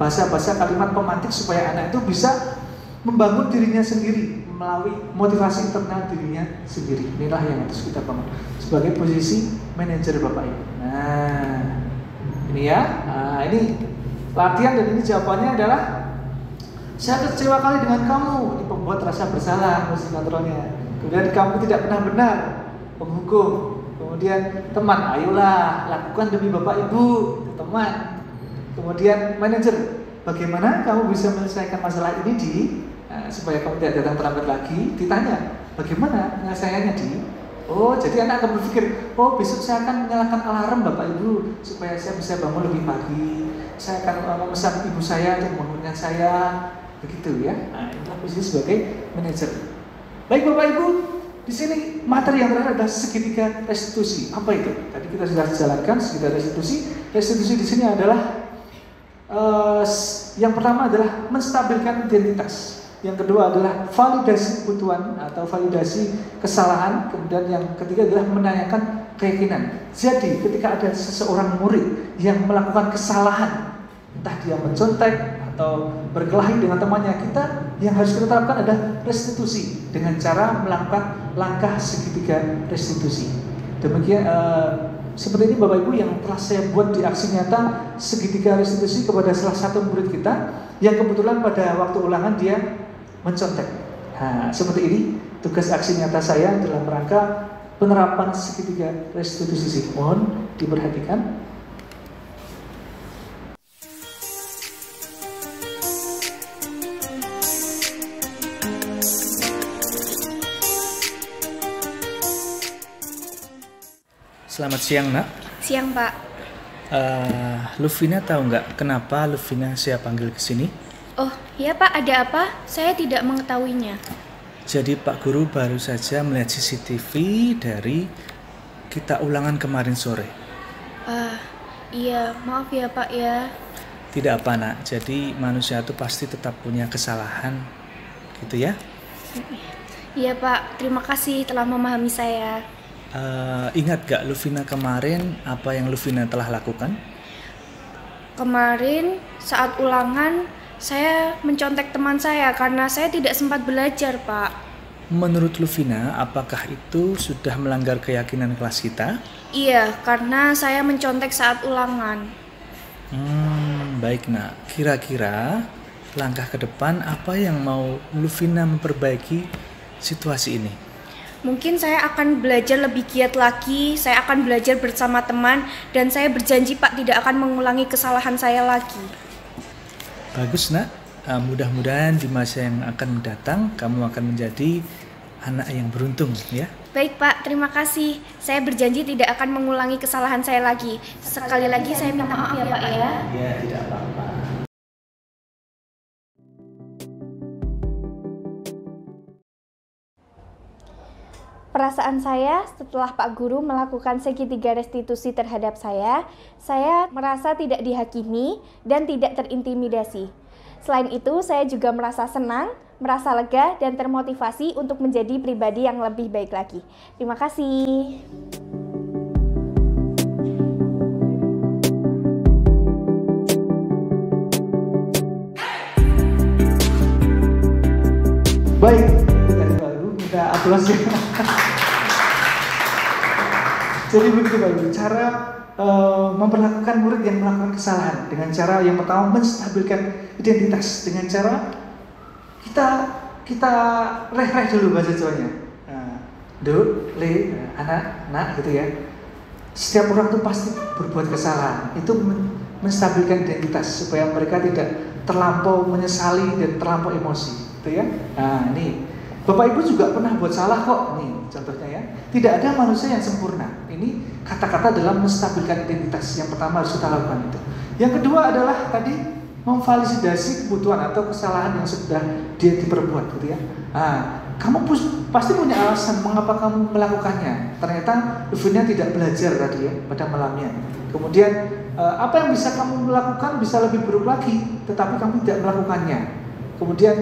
bahasa-bahasa kalimat pemantik supaya anak itu bisa membangun dirinya sendiri melalui motivasi internal dirinya sendiri. Inilah yang harus kita bangun sebagai posisi manajer Bapak Ibu. Nah, ini ya. Nah, ini latihan dan ini jawabannya adalah saya kecewa kali dengan kamu. Ini pembuat rasa bersalah posisi kontrolnya. Kemudian kamu tidak pernah benar, penghukum. Kemudian teman, ayolah lakukan demi Bapak Ibu, teman. Kemudian manajer, bagaimana kamu bisa menyelesaikan masalah ini supaya kamu tidak datang terlambat lagi. Ditanya, bagaimana penyelesaiannya Oh, jadi anak akan berpikir, oh besok saya akan menyalakan alarm Bapak Ibu supaya saya bisa bangun lebih pagi. Saya akan memesan ibu saya untuk membangunkan saya, begitu ya. Nah, itulah posisi sebagai manajer. Baik Bapak Ibu, di sini materi yang terakhir adalah segitiga restitusi. Apa itu? Tadi kita sudah jalankan segitiga restitusi. Restitusi di sini adalah yang pertama adalah menstabilkan identitas. Yang kedua adalah validasi kebutuhan atau validasi kesalahan. Kemudian yang ketiga adalah menanyakan keyakinan. Jadi ketika ada seseorang murid yang melakukan kesalahan, entah dia mencontek atau berkelahi dengan temannya, yang harus kita terapkan adalah restitusi dengan cara melakukan langkah segitiga restitusi. Demikian seperti ini Bapak Ibu yang telah saya buat di aksi nyata segitiga restitusi kepada salah satu murid kita yang kebetulan pada waktu ulangan dia mencontek. Nah, seperti ini tugas aksi nyata saya dalam rangka penerapan segitiga restitusi. Mohon diperhatikan. Selamat siang, Nak. Siang, Pak. Luvina tahu nggak kenapa Luvina saya panggil ke sini? Oh, ya Pak, ada apa? Saya tidak mengetahuinya. Jadi Pak Guru baru saja melihat CCTV dari kita ulangan kemarin sore. Iya, maaf ya Pak ya. Tidak apa, Nak. Jadi manusia itu pasti tetap punya kesalahan, gitu ya? Iya Pak, terima kasih telah memahami saya. Ingat gak Luvina kemarin apa yang Luvina telah lakukan? Kemarin saat ulangan saya mencontek teman saya karena saya tidak sempat belajar, Pak. Menurut Luvina, apakah itu sudah melanggar keyakinan kelas kita? Iya, karena saya mencontek saat ulangan. Baik, Nak. Kira-kira langkah ke depan apa yang mau Luvina memperbaiki situasi ini? Mungkin saya akan belajar lebih giat lagi, saya akan belajar bersama teman, dan saya berjanji Pak tidak akan mengulangi kesalahan saya lagi. Bagus, Nak. Mudah-mudahan di masa yang akan mendatang kamu akan menjadi anak yang beruntung ya. Baik Pak, terima kasih. Saya berjanji tidak akan mengulangi kesalahan saya lagi. Sekali lagi saya minta maaf ya Pak ya. Ya, tidak apa-apa. Perasaan saya setelah Pak Guru melakukan segitiga restitusi terhadap saya merasa tidak dihakimi dan tidak terintimidasi. Selain itu, saya juga merasa senang, merasa lega, dan termotivasi untuk menjadi pribadi yang lebih baik lagi. Terima kasih. Baik, dari baru minta aplaus ya. Jadi begitu Bapak Ibu, cara memperlakukan murid yang melakukan kesalahan dengan cara yang pertama menstabilkan identitas dengan cara kita reh dulu bahasa Jawanya. Anak gitu ya. Setiap orang tuh pasti berbuat kesalahan. Itu menstabilkan identitas supaya mereka tidak terlampau menyesali dan terlampau emosi, gitu ya. Nah, ini Bapak Ibu juga pernah buat salah kok. Nih contohnya ya. Tidak ada manusia yang sempurna. Ini kata-kata dalam menstabilkan identitas. Yang pertama harus kita lakukan itu. Yang kedua adalah tadi memvalidasi kebutuhan atau kesalahan yang sudah dia diperbuat, gitu ya. Nah, kamu pasti punya alasan mengapa kamu melakukannya. Ternyata Luvina tidak belajar tadi ya pada malamnya. Kemudian apa yang bisa kamu lakukan bisa lebih buruk lagi, tetapi kamu tidak melakukannya. Kemudian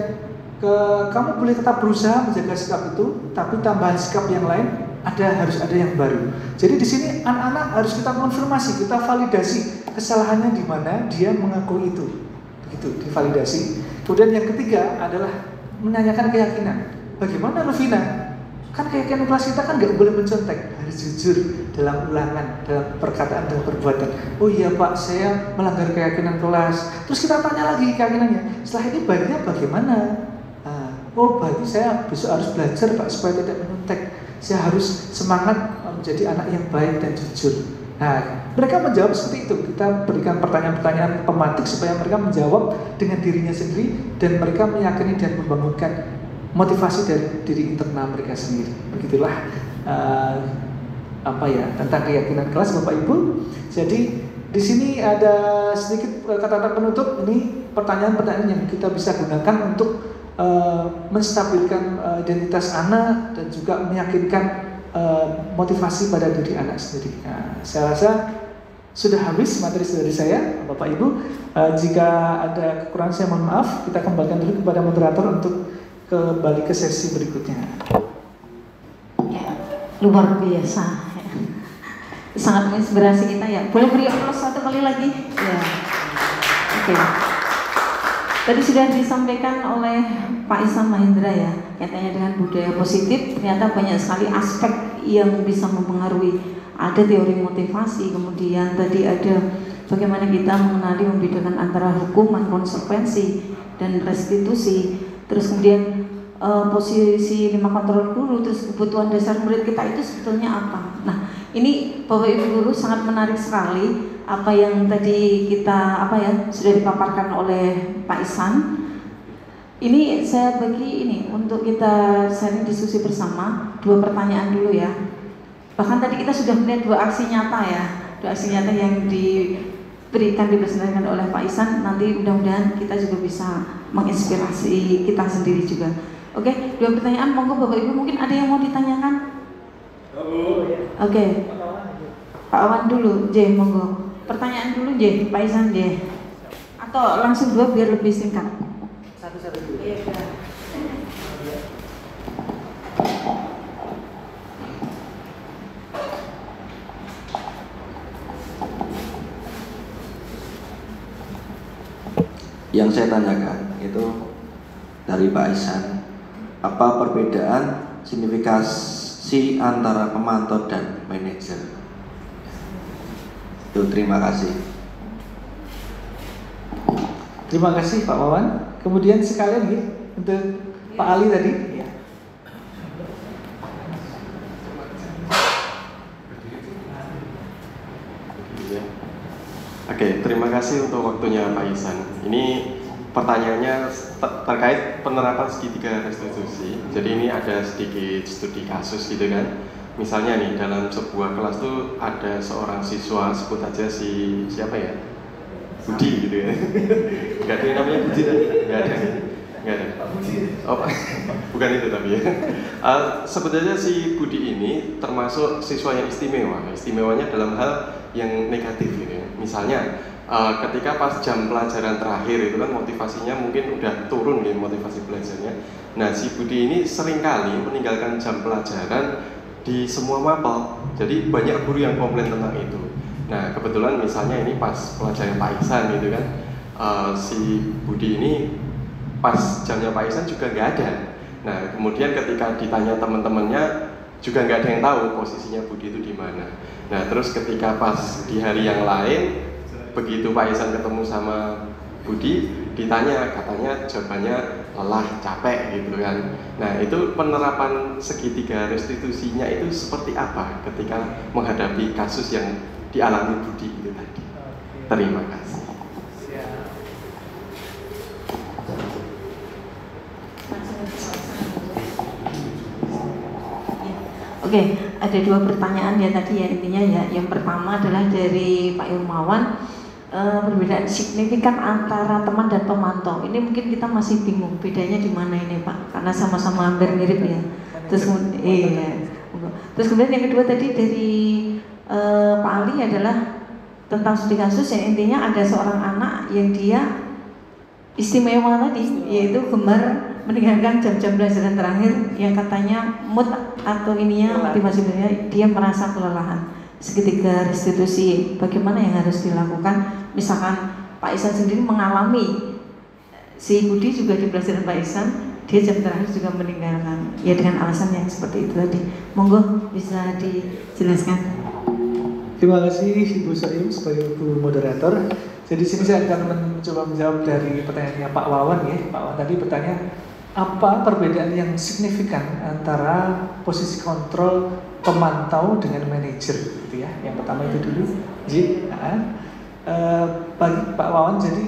kamu boleh tetap berusaha menjaga sikap itu, tapi tambahan sikap yang lain harus ada yang baru. Jadi di sini anak-anak harus kita konfirmasi, kita validasi kesalahannya di mana dia mengakui itu, begitu divalidasi. Kemudian yang ketiga adalah menanyakan keyakinan. Bagaimana Luvina? Kan keyakinan kelas kita kan nggak boleh mencontek, harus jujur dalam ulangan, dalam perkataan dan perbuatan. Oh iya Pak, saya melanggar keyakinan kelas. Terus kita tanya lagi keyakinannya. Setelah ini baiknya bagaimana? Oh berarti saya besok harus belajar Pak supaya tidak mencontek. Saya harus semangat menjadi anak yang baik dan jujur. Nah, mereka menjawab seperti itu. Kita berikan pertanyaan-pertanyaan pematik supaya mereka menjawab dengan dirinya sendiri dan mereka meyakini dan membangunkan motivasi dari diri internal mereka sendiri. Begitulah tentang keyakinan kelas Bapak Ibu. Jadi di sini ada sedikit kata-kata penutup. Ini pertanyaan-pertanyaan yang kita bisa gunakan untuk menstabilkan identitas anak dan juga meyakinkan motivasi pada diri anak sendiri. Nah, saya rasa sudah habis materi dari saya, Bapak Ibu. Jika ada kekurangan saya mohon maaf. Kita kembalikan dulu kepada moderator untuk kembali ke sesi berikutnya. Ya, luar biasa. Sangat menginspirasi kita ya. Boleh beri aplaus satu kali lagi? Ya. Oke. Tadi sudah disampaikan oleh Pak Ihsan Mahendra ya, kaitannya dengan budaya positif. Ternyata banyak sekali aspek yang bisa mempengaruhi. Ada teori motivasi, kemudian tadi ada bagaimana kita mengenali membedakan antara hukuman, konsekuensi, dan restitusi. Terus kemudian posisi 5 kontrol guru, terus kebutuhan dasar murid kita itu sebetulnya apa. Nah, ini Bapak Ibu guru sangat menarik sekali apa yang tadi kita sudah dipaparkan oleh Pak Ihsan. Ini saya bagi ini untuk kita sharing diskusi bersama. 2 pertanyaan dulu ya. Bahkan tadi kita sudah melihat 2 aksi nyata ya, 2 aksi nyata yang diberikan dipresentasikan oleh Pak Ihsan. Nanti mudah-mudahan kita juga bisa menginspirasi kita sendiri juga. Oke, 2 pertanyaan, monggo Bapak Ibu mungkin ada yang mau ditanyakan? Oke, Pak Awan dulu, J, monggo. Pertanyaan dulu J, Pak Ihsan J. Atau langsung 2 biar lebih singkat. Satu-satu dulu. Iya, Yang saya tanyakan itu dari Pak Ihsan, apa perbedaan signifikasi antara pemantau dan manajer? Itu, terima kasih. Terima kasih Pak Wawan. Kemudian sekalian nih untuk Pak Ali tadi. Oke, terima kasih untuk waktunya Pak Ihsan. Ini pertanyaannya terkait penerapan segitiga restitusi. Jadi ini ada sedikit studi kasus gitu kan. Misalnya nih dalam sebuah kelas tuh ada seorang siswa, sebut aja siapa ya? Budi gitu ya. Gak ada yang namanya Budi tadi? Gak ada. Oh, bukan itu tapi ya. Sebenarnya si Budi ini termasuk siswa yang istimewa. Istimewanya dalam hal yang negatif gitu ya. Misalnya ketika pas jam pelajaran terakhir itu kan motivasinya mungkin udah turun nih motivasi belajarnya. Nah si Budi ini seringkali meninggalkan jam pelajaran di semua mapel. Jadi banyak guru yang komplain tentang itu. Nah kebetulan misalnya ini pas pelajaran Pak Ihsan gitu kan, si Budi ini pas jamnya Pak Ihsan juga nggak ada. Nah kemudian ketika ditanya teman-temannya juga nggak ada yang tahu posisinya Budi itu di mana. Nah terus ketika pas di hari yang lain, begitu Pak Ihsan ketemu sama Budi, ditanya, katanya jawabannya lelah, capek gitu kan. Nah itu penerapan segitiga restitusinya itu seperti apa ketika menghadapi kasus yang dialami Budi itu tadi. Terima kasih. Oke, ada 2 pertanyaan ya tadi ya intinya ya. Yang pertama adalah dari Pak Ilmawan, perbedaan signifikan antara teman dan pemantau. Ini mungkin kita masih bingung bedanya di mana ini Pak, karena sama-sama hampir mirip ya. Terus kemudian yang kedua tadi dari Pak Ali adalah tentang studi kasus yang intinya ada seorang anak yang dia istimewa tadi, yaitu gemar meninggalkan jam-jam pelajaran terakhir yang katanya mood atau ininya motivasi dia merasa kelelahan. Segitiga restitusi bagaimana yang harus dilakukan? Misalkan Pak Ihsan sendiri mengalami, si Budi juga di pelajaran Pak Ihsan, dia jam terakhir juga meninggalkan ya dengan alasan yang seperti itu tadi. Monggo bisa dijelaskan. Terima kasih Ibu Soim sebagai Ibu Moderator. Jadi sini saya akan mencoba menjawab dari pertanyaannya Pak Wawan ya. Pak Wawan tadi bertanya apa perbedaan yang signifikan antara posisi kontrol pemantau dengan manajer gitu ya. Yang pertama itu dulu. Bagi Pak Wawan, jadi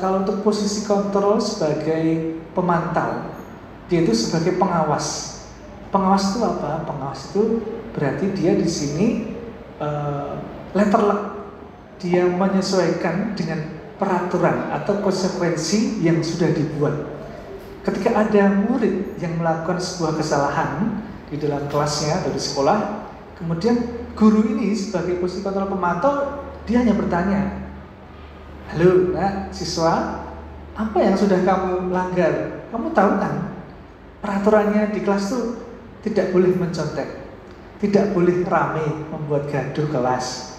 kalau untuk posisi kontrol sebagai pemantau, dia itu sebagai pengawas. Pengawas itu apa? Pengawas itu berarti dia di sini letterlock. Dia menyesuaikan dengan peraturan atau konsekuensi yang sudah dibuat. Ketika ada murid yang melakukan sebuah kesalahan di dalam kelasnya atau di sekolah, kemudian guru ini sebagai posisi kontrol pemantau, dia hanya bertanya, halo nak siswa, apa yang sudah kamu langgar? Kamu tahu kan peraturannya di kelas itu tidak boleh mencontek, tidak boleh rame membuat gaduh kelas.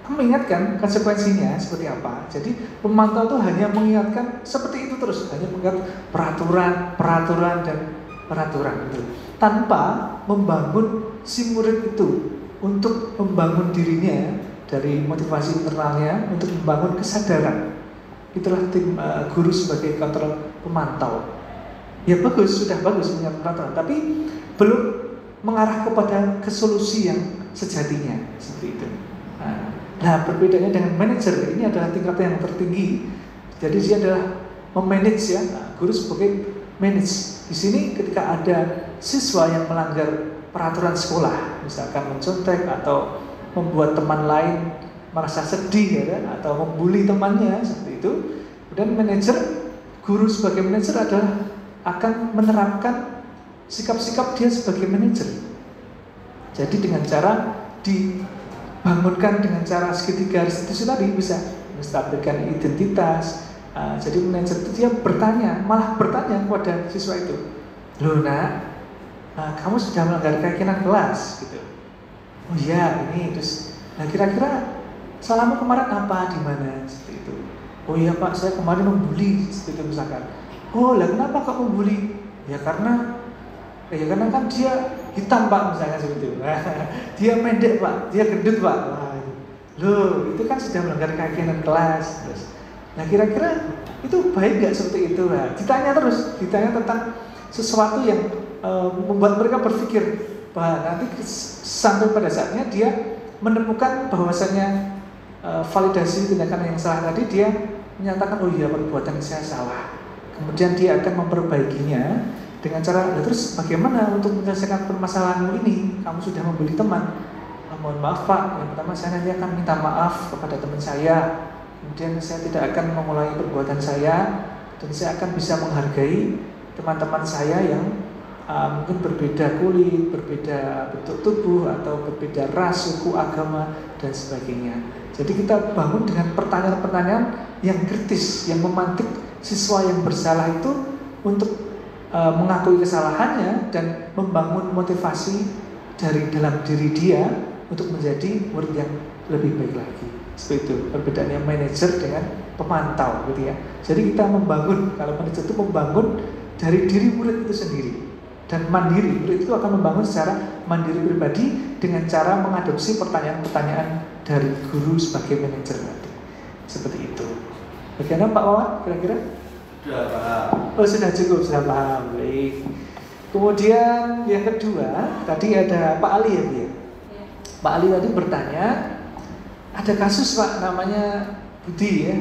Kamu ingatkan konsekuensinya seperti apa. Jadi pemantau itu hanya mengingatkan seperti itu terus, hanya mengingat peraturan dan peraturan itu, tanpa membangun si murid itu untuk membangun dirinya dari motivasi internalnya untuk membangun kesadaran. Itulah tim guru sebagai kontrol pemantau. Ya bagus, sudah bagus punya peraturan, tapi belum mengarah kepada kesolusi yang sejatinya seperti itu. Nah, perbedaannya dengan manajer, ini adalah tingkatan yang tertinggi. Jadi dia adalah memanage ya, guru sebagai manage. Di sini ketika ada siswa yang melanggar peraturan sekolah, misalkan mencontek atau membuat teman lain merasa sedih ya, atau membuli temannya seperti itu, dan manajer, guru sebagai manajer adalah akan menerapkan sikap-sikap dia sebagai manajer. Jadi dengan cara dibangunkan dengan cara segitiga restitusi tadi bisa menstabilkan identitas. Jadi manajer itu dia malah bertanya kepada siswa itu, loh nak, kamu sudah melanggar keyakinan kelas gitu. Oh iya ini, terus nah kira-kira salahmu kemarin apa, di mana seperti itu. Oh iya pak, saya kemarin membuli seperti itu misalkan. Oh lah kenapa kok membuli? Ya karena kan dia hitam pak misalnya seperti itu. Dia pendek pak, dia gendut pak. Loh itu kan sudah melanggar keyakinan kelas. Terus, nah kira-kira itu baik nggak seperti itu? Nah, ditanya tentang sesuatu yang membuat mereka berpikir bahwa nanti sampai pada saatnya dia menemukan bahwasannya validasi tindakan yang salah tadi, dia menyatakan oh iya perbuatan saya salah. Kemudian dia akan memperbaikinya dengan cara, terus bagaimana untuk menyelesaikan permasalahanmu ini? Kamu sudah membuli teman. Mohon maaf pak, yang pertama saya nanti akan minta maaf kepada teman saya. Kemudian saya tidak akan mengulangi perbuatan saya, dan saya akan bisa menghargai teman-teman saya yang mungkin berbeda kulit, berbeda bentuk tubuh, atau berbeda ras, suku, agama, dan sebagainya. Jadi kita bangun dengan pertanyaan-pertanyaan yang kritis, yang memantik siswa yang bersalah itu untuk mengakui kesalahannya dan membangun motivasi dari dalam diri dia untuk menjadi murid yang lebih baik lagi. Seperti itu perbedaannya manajer dengan pemantau gitu ya. Jadi kita membangun, kalau manajer itu membangun dari diri murid itu sendiri, dan mandiri. Murid itu akan membangun secara mandiri pribadi dengan cara mengadopsi pertanyaan-pertanyaan dari guru sebagai manajer tadi. Seperti itu. Bagaimana Pak Wawan kira-kira? Sudah paham. Oh sudah cukup, sudah paham. Baik. Kemudian yang kedua, tadi ada Pak Ali ya Bu ya? Pak Ali tadi bertanya, ada kasus Pak namanya Budi ya.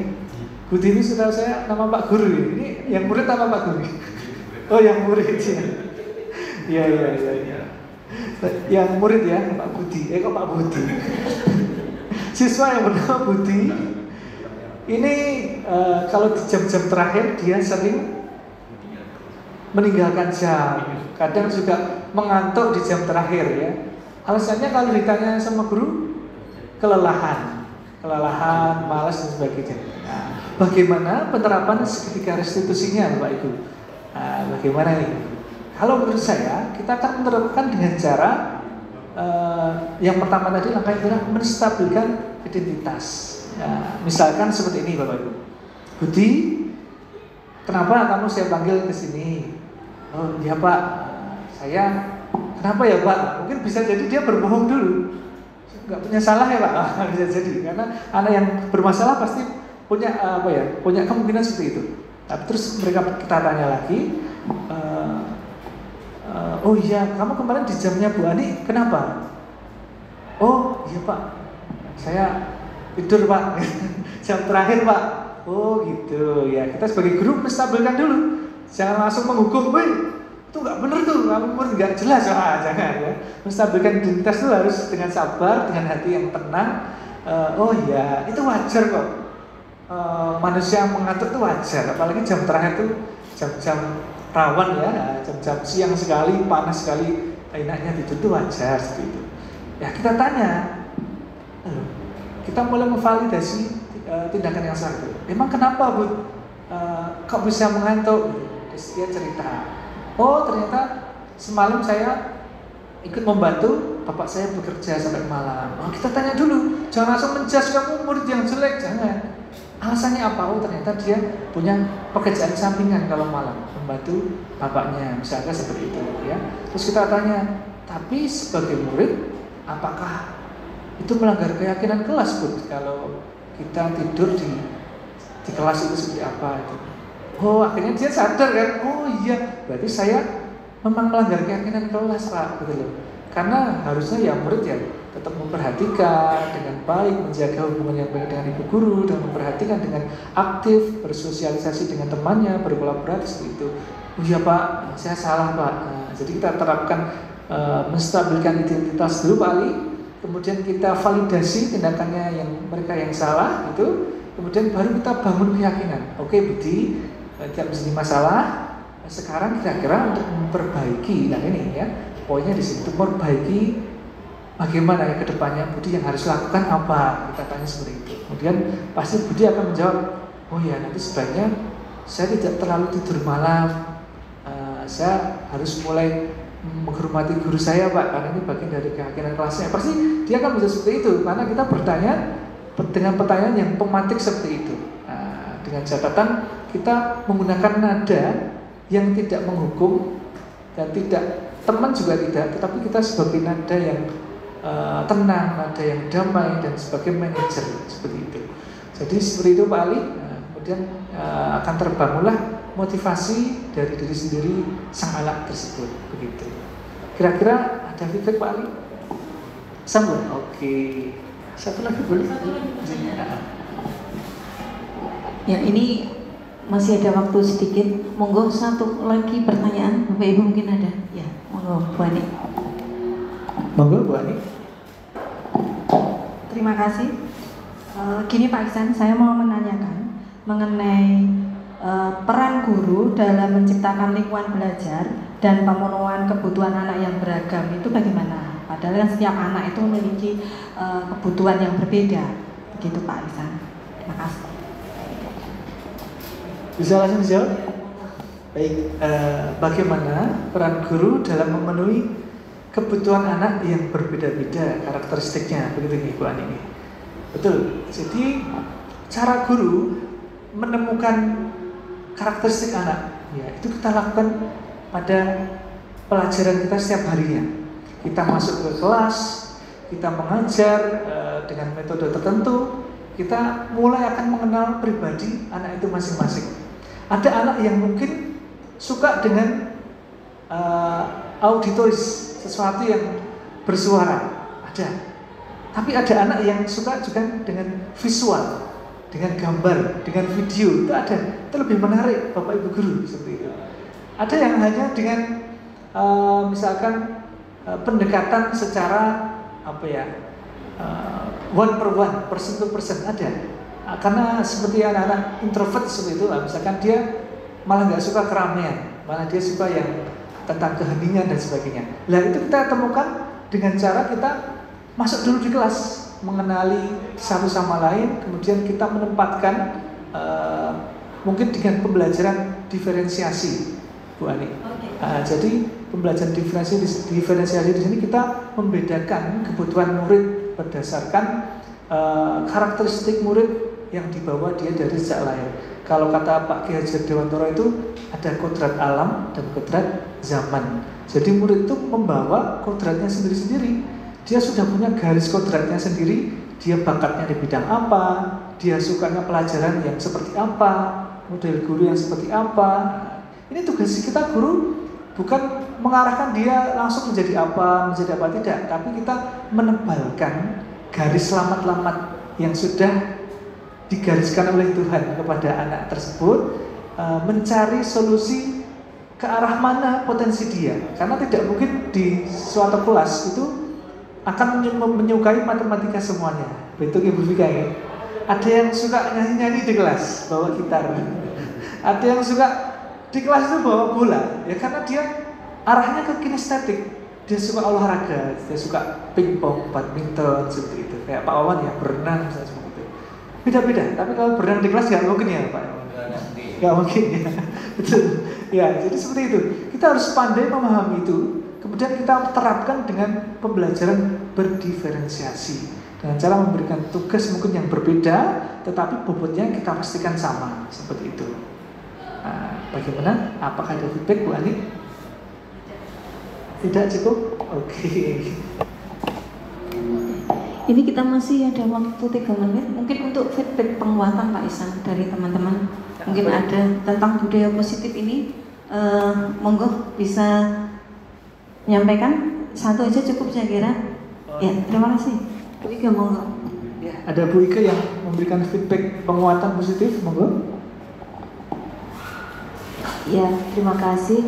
Budi ini setahu saya nama Pak Guru ya. Ini yang murid apa Pak Guru? Oh yang murid ya. Iya. Yang murid ya Pak Budi. Kok Pak Budi? Siswa yang bernama Budi ini kalau di jam-jam terakhir dia sering meninggalkan jam. Kadang juga mengantuk di jam terakhir ya. Alasannya kalau ditanya sama guru, kelelahan, malas dan sebagainya. Nah, bagaimana penerapan segitiga restitusinya Bapak Ibu? Nah, bagaimana ini? Kalau menurut saya, kita akan menerapkan dengan cara yang pertama tadi langkah adalah menstabilkan identitas. Nah, misalkan seperti ini Bapak Ibu. Budi, kenapa kamu saya panggil ke sini? Oh iya Pak, saya kenapa ya Pak? Mungkin bisa jadi dia berbohong dulu. Nggak punya salah ya Pak, bisa jadi karena anak yang bermasalah pasti punya punya kemungkinan seperti itu. Nah, terus kita tanya lagi, oh iya kamu kemarin di jamnya Bu Ani kenapa? Oh iya Pak, saya tidur Pak, jam terakhir Pak. Oh gitu ya, kita sebagai guru menstabilkan dulu, jangan langsung menghukum, Itu nggak bener tuh, kamu murid nggak jelas. Jangan ya. Menstabilkan identitas itu harus dengan sabar, dengan hati yang tenang. Oh ya, itu wajar kok. Manusia mengantuk itu wajar, apalagi jam terakhir itu jam-jam rawan ya, jam-jam siang sekali, panas sekali, enaknya tidur itu wajar seperti itu. Ya kita tanya, kita mulai memvalidasi tindakan yang salah itu. Emang kenapa Bu? Kok bisa mengantuk? Terus dia cerita, oh ternyata semalam saya ikut membantu bapak saya bekerja sampai malam. Oh, kita tanya dulu, jangan langsung menjudge kamu murid yang jelek, jangan. Alasannya apa? Oh ternyata dia punya pekerjaan sampingan kalau malam, membantu bapaknya, misalnya seperti itu ya. Terus kita tanya, tapi sebagai murid, apakah itu melanggar keyakinan kelas Bu? Kalau kita tidur di kelas itu seperti apa itu? Oh akhirnya dia sadar kan, oh iya berarti saya memang melanggar keyakinan kelas Pak, gitu loh. Karena harusnya ya murid ya tetap memperhatikan dengan baik, menjaga hubungan yang baik dengan ibu guru, dan memperhatikan dengan aktif bersosialisasi dengan temannya, berkolaborasi seperti itu. Oh iya Pak, saya salah Pak. Nah, jadi kita terapkan menstabilkan identitas dulu Pak Ali, kemudian kita validasi tindakannya yang mereka yang salah itu, kemudian baru kita bangun keyakinan. Oke Budi, tidak menjadi masalah. Sekarang kira-kira untuk memperbaiki, nah ini ya poinnya di situ, memperbaiki bagaimana ya kedepannya Budi yang harus lakukan apa, kita tanya seperti itu. Kemudian pasti Budi akan menjawab, oh ya nanti sebaiknya saya tidak terlalu tidur malam, saya harus mulai menghormati guru saya Pak, karena ini bagian dari keyakinan kelasnya. Pasti dia akan bisa seperti itu, karena kita bertanya dengan pertanyaan yang pemantik seperti itu. Nah, dengan catatan kita menggunakan nada yang tidak menghukum dan tidak, teman juga tidak, tetapi kita sebagai nada yang tenang, nada yang damai, dan sebagai manajer seperti itu. Jadi seperti itu Pak Ali. Kemudian akan terbangunlah motivasi dari diri sendiri sang anak tersebut, begitu. Kira-kira ada feedback Pak Ali? Sambung. Oke. Satu lagi boleh? Ya ini masih ada waktu sedikit. Monggo satu lagi pertanyaan, Bapak Ibu mungkin ada. Ya, monggo Bu Ani. Monggo Bu Ani. Terima kasih. Gini Pak Ihsan, saya mau menanyakan mengenai peran guru dalam menciptakan lingkungan belajar dan pemenuhan kebutuhan anak yang beragam itu bagaimana? Padahal kan setiap anak itu memiliki kebutuhan yang berbeda. Begitu Pak Ihsan. Terima kasih. Bisa langsung dijawab? Baik, bagaimana peran guru dalam memenuhi kebutuhan anak yang berbeda-beda karakteristiknya, begitu nih Bu Ani ini. Betul. Jadi cara guru menemukan karakteristik anak, ya itu kita lakukan pada pelajaran kita setiap harinya. Kita masuk ke kelas, kita mengajar dengan metode tertentu, kita mulai akan mengenal pribadi anak itu masing-masing. Ada anak yang mungkin suka dengan auditoris, sesuatu yang bersuara, ada. Tapi ada anak yang suka juga dengan visual, dengan gambar, dengan video, itu ada. Itu lebih menarik Bapak Ibu guru seperti itu. Ada yang hanya dengan misalkan pendekatan secara apa ya, one per one, person to person, ada. Karena seperti anak-anak introvert seperti itu, misalkan dia malah nggak suka keramaian, malah dia suka yang tentang keheningan dan sebagainya. Nah itu kita temukan dengan cara kita masuk dulu di kelas, mengenali satu sama lain, kemudian kita menempatkan mungkin dengan pembelajaran diferensiasi, Bu Ani. Jadi pembelajaran diferensiasi di sini kita membedakan kebutuhan murid berdasarkan karakteristik murid yang dibawa dia dari sejak lahir. Kalau kata Pak Ki Hajar Dewantara itu ada kodrat alam dan kodrat zaman. Jadi murid itu membawa kodratnya sendiri-sendiri. Dia sudah punya garis kodratnya sendiri. Dia bakatnya di bidang apa, dia sukanya pelajaran yang seperti apa, model guru yang seperti apa. Ini tugas kita guru, bukan mengarahkan dia langsung menjadi apa tidak, tapi kita menebalkan garis selamat-lamat yang sudah digariskan oleh Tuhan kepada anak tersebut, mencari solusi ke arah mana potensi dia. Karena tidak mungkin di suatu kelas itu akan menyukai matematika semuanya. Betul Ibu Vika ya? Ada yang suka nyanyi-nyanyi di kelas, bawa gitar. Ada yang suka di kelas itu bawa bola, ya karena dia arahnya ke kinestetik. Dia suka olahraga, dia suka pingpong, badminton, seperti itu. Kayak Pak Wawan ya, berenang misalnya seperti itu. Beda-beda, tapi kalau berenang di kelas nggak mungkin ya Pak Wawan. Nggak mungkin ya, betul. Ya, jadi seperti itu. Kita harus pandai memahami itu. Kemudian kita terapkan dengan pembelajaran berdiferensiasi. Dengan cara memberikan tugas mungkin yang berbeda, tetapi bobotnya kita pastikan sama. Seperti itu. Nah, bagaimana? Apakah ada feedback Bu Ani? Tidak cukup? Oke. Ini kita masih ada waktu 3 menit. Mungkin untuk feedback penguatan Pak Isan dari teman-teman. Mungkin ada tentang budaya positif ini. Monggo bisa menyampaikan. Satu aja cukup saya kira. Ya, terima kasih. Bu Ika, monggo. Ya, ada Bu Ika yang memberikan feedback penguatan positif, monggo. Ya, terima kasih.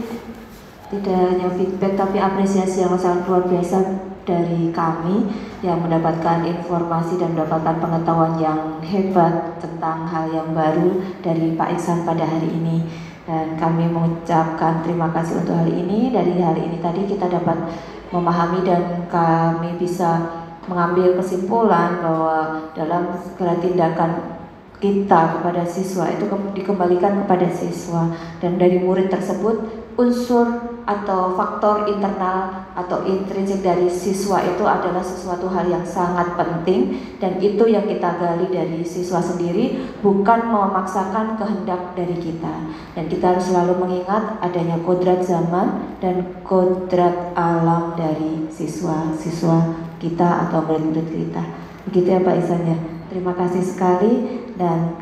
Tidak hanya feedback tapi apresiasi yang sangat luar biasa dari kami yang mendapatkan informasi dan mendapatkan pengetahuan yang hebat tentang hal yang baru dari Pak Iksan pada hari ini. Dan kami mengucapkan terima kasih untuk hal ini. Dari hal ini tadi kita dapat memahami dan kami bisa mengambil kesimpulan bahwa dalam segala tindakan kita kepada siswa itu dikembalikan kepada siswa, dan dari murid tersebut unsur atau faktor internal atau intrinsik dari siswa itu adalah sesuatu hal yang sangat penting, dan itu yang kita gali dari siswa sendiri, bukan memaksakan kehendak dari kita. Dan kita harus selalu mengingat adanya kodrat zaman dan kodrat alam dari siswa-siswa kita atau murid-murid kita. Begitu ya Pak Isan ya. Terima kasih sekali, dan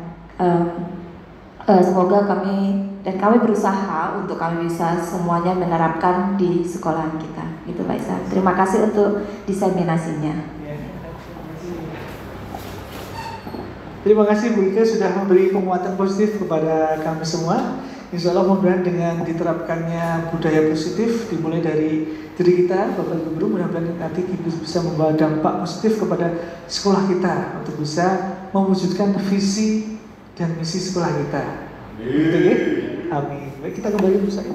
semoga kami berusaha untuk kami bisa semuanya menerapkan di sekolahan kita. Gitu Pak Isan. Terima kasih untuk diseminasinya. Terima kasih Bu Ika sudah memberi penguatan positif kepada kami semua. Insya Allah mudah-mudahan dengan diterapkannya budaya positif dimulai dari diri kita, Bapak Ibu Guru, mudah-mudahan nanti kita bisa membawa dampak positif kepada sekolah kita untuk bisa mewujudkan visi dan misi sekolah kita. Gitu ya? Amin. Baik, kita kembali Bu Said.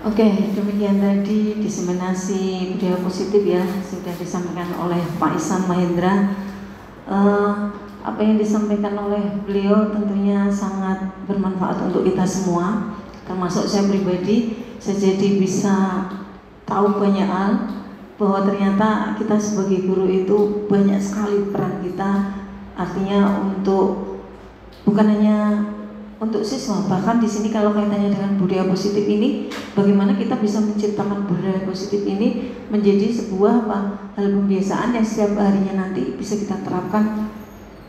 Oke, demikian tadi diseminasi budaya positif ya, sudah disampaikan oleh Pak Ihsan Mahendra. Apa yang disampaikan oleh beliau tentunya sangat bermanfaat untuk kita semua, termasuk saya pribadi. Saya jadi bisa tahu banyak hal, bahwa ternyata kita sebagai guru itu banyak sekali peran kita, artinya untuk bukan hanya untuk siswa, bahkan di sini kalau kaitannya dengan budaya positif ini, bagaimana kita bisa menciptakan budaya positif ini menjadi sebuah hal pembiasaan yang setiap harinya nanti bisa kita terapkan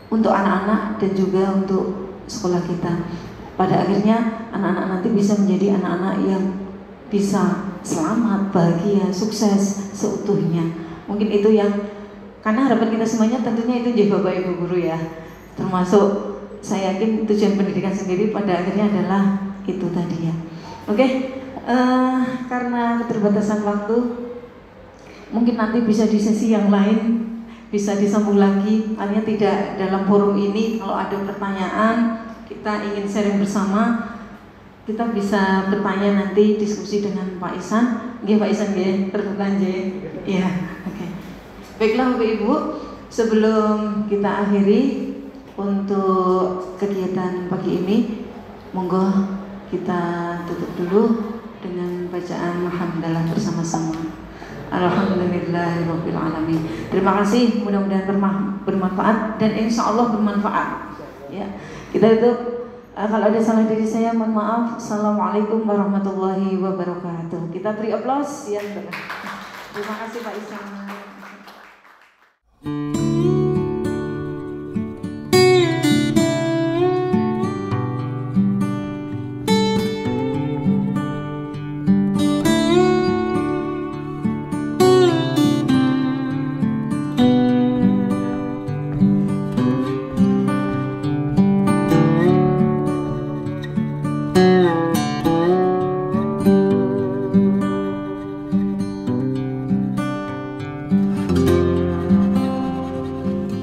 untuk anak-anak dan juga untuk sekolah kita. Pada akhirnya anak-anak nanti bisa menjadi anak-anak yang bisa selamat, bahagia, sukses seutuhnya. Mungkin itu yang, karena harapan kita semuanya tentunya itu jadi Bapak Ibu Guru ya, termasuk saya yakin tujuan pendidikan sendiri pada akhirnya adalah itu tadi ya. Oke, karena keterbatasan waktu, mungkin nanti bisa di sesi yang lain bisa disambung lagi. Hanya tidak dalam forum ini, kalau ada pertanyaan kita ingin sharing bersama, kita bisa bertanya nanti diskusi dengan Pak Ihsan. Nggih Pak Ihsan nggih, terbuka nggih. Iya, oke. Baiklah Bapak Ibu, sebelum kita akhiri untuk kegiatan pagi ini, monggo kita tutup dulu dengan bacaan hamdalah bersama-sama. Alhamdulillahirabbil alamin. Terima kasih, mudah-mudahan bermanfaat dan insya Allah bermanfaat. Ya, kita itu kalau ada salah diri saya mohon maaf. Assalamualaikum warahmatullahi wabarakatuh. Kita beri aplaus ya. Terima kasih Pak Ihsan.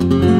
Thank you.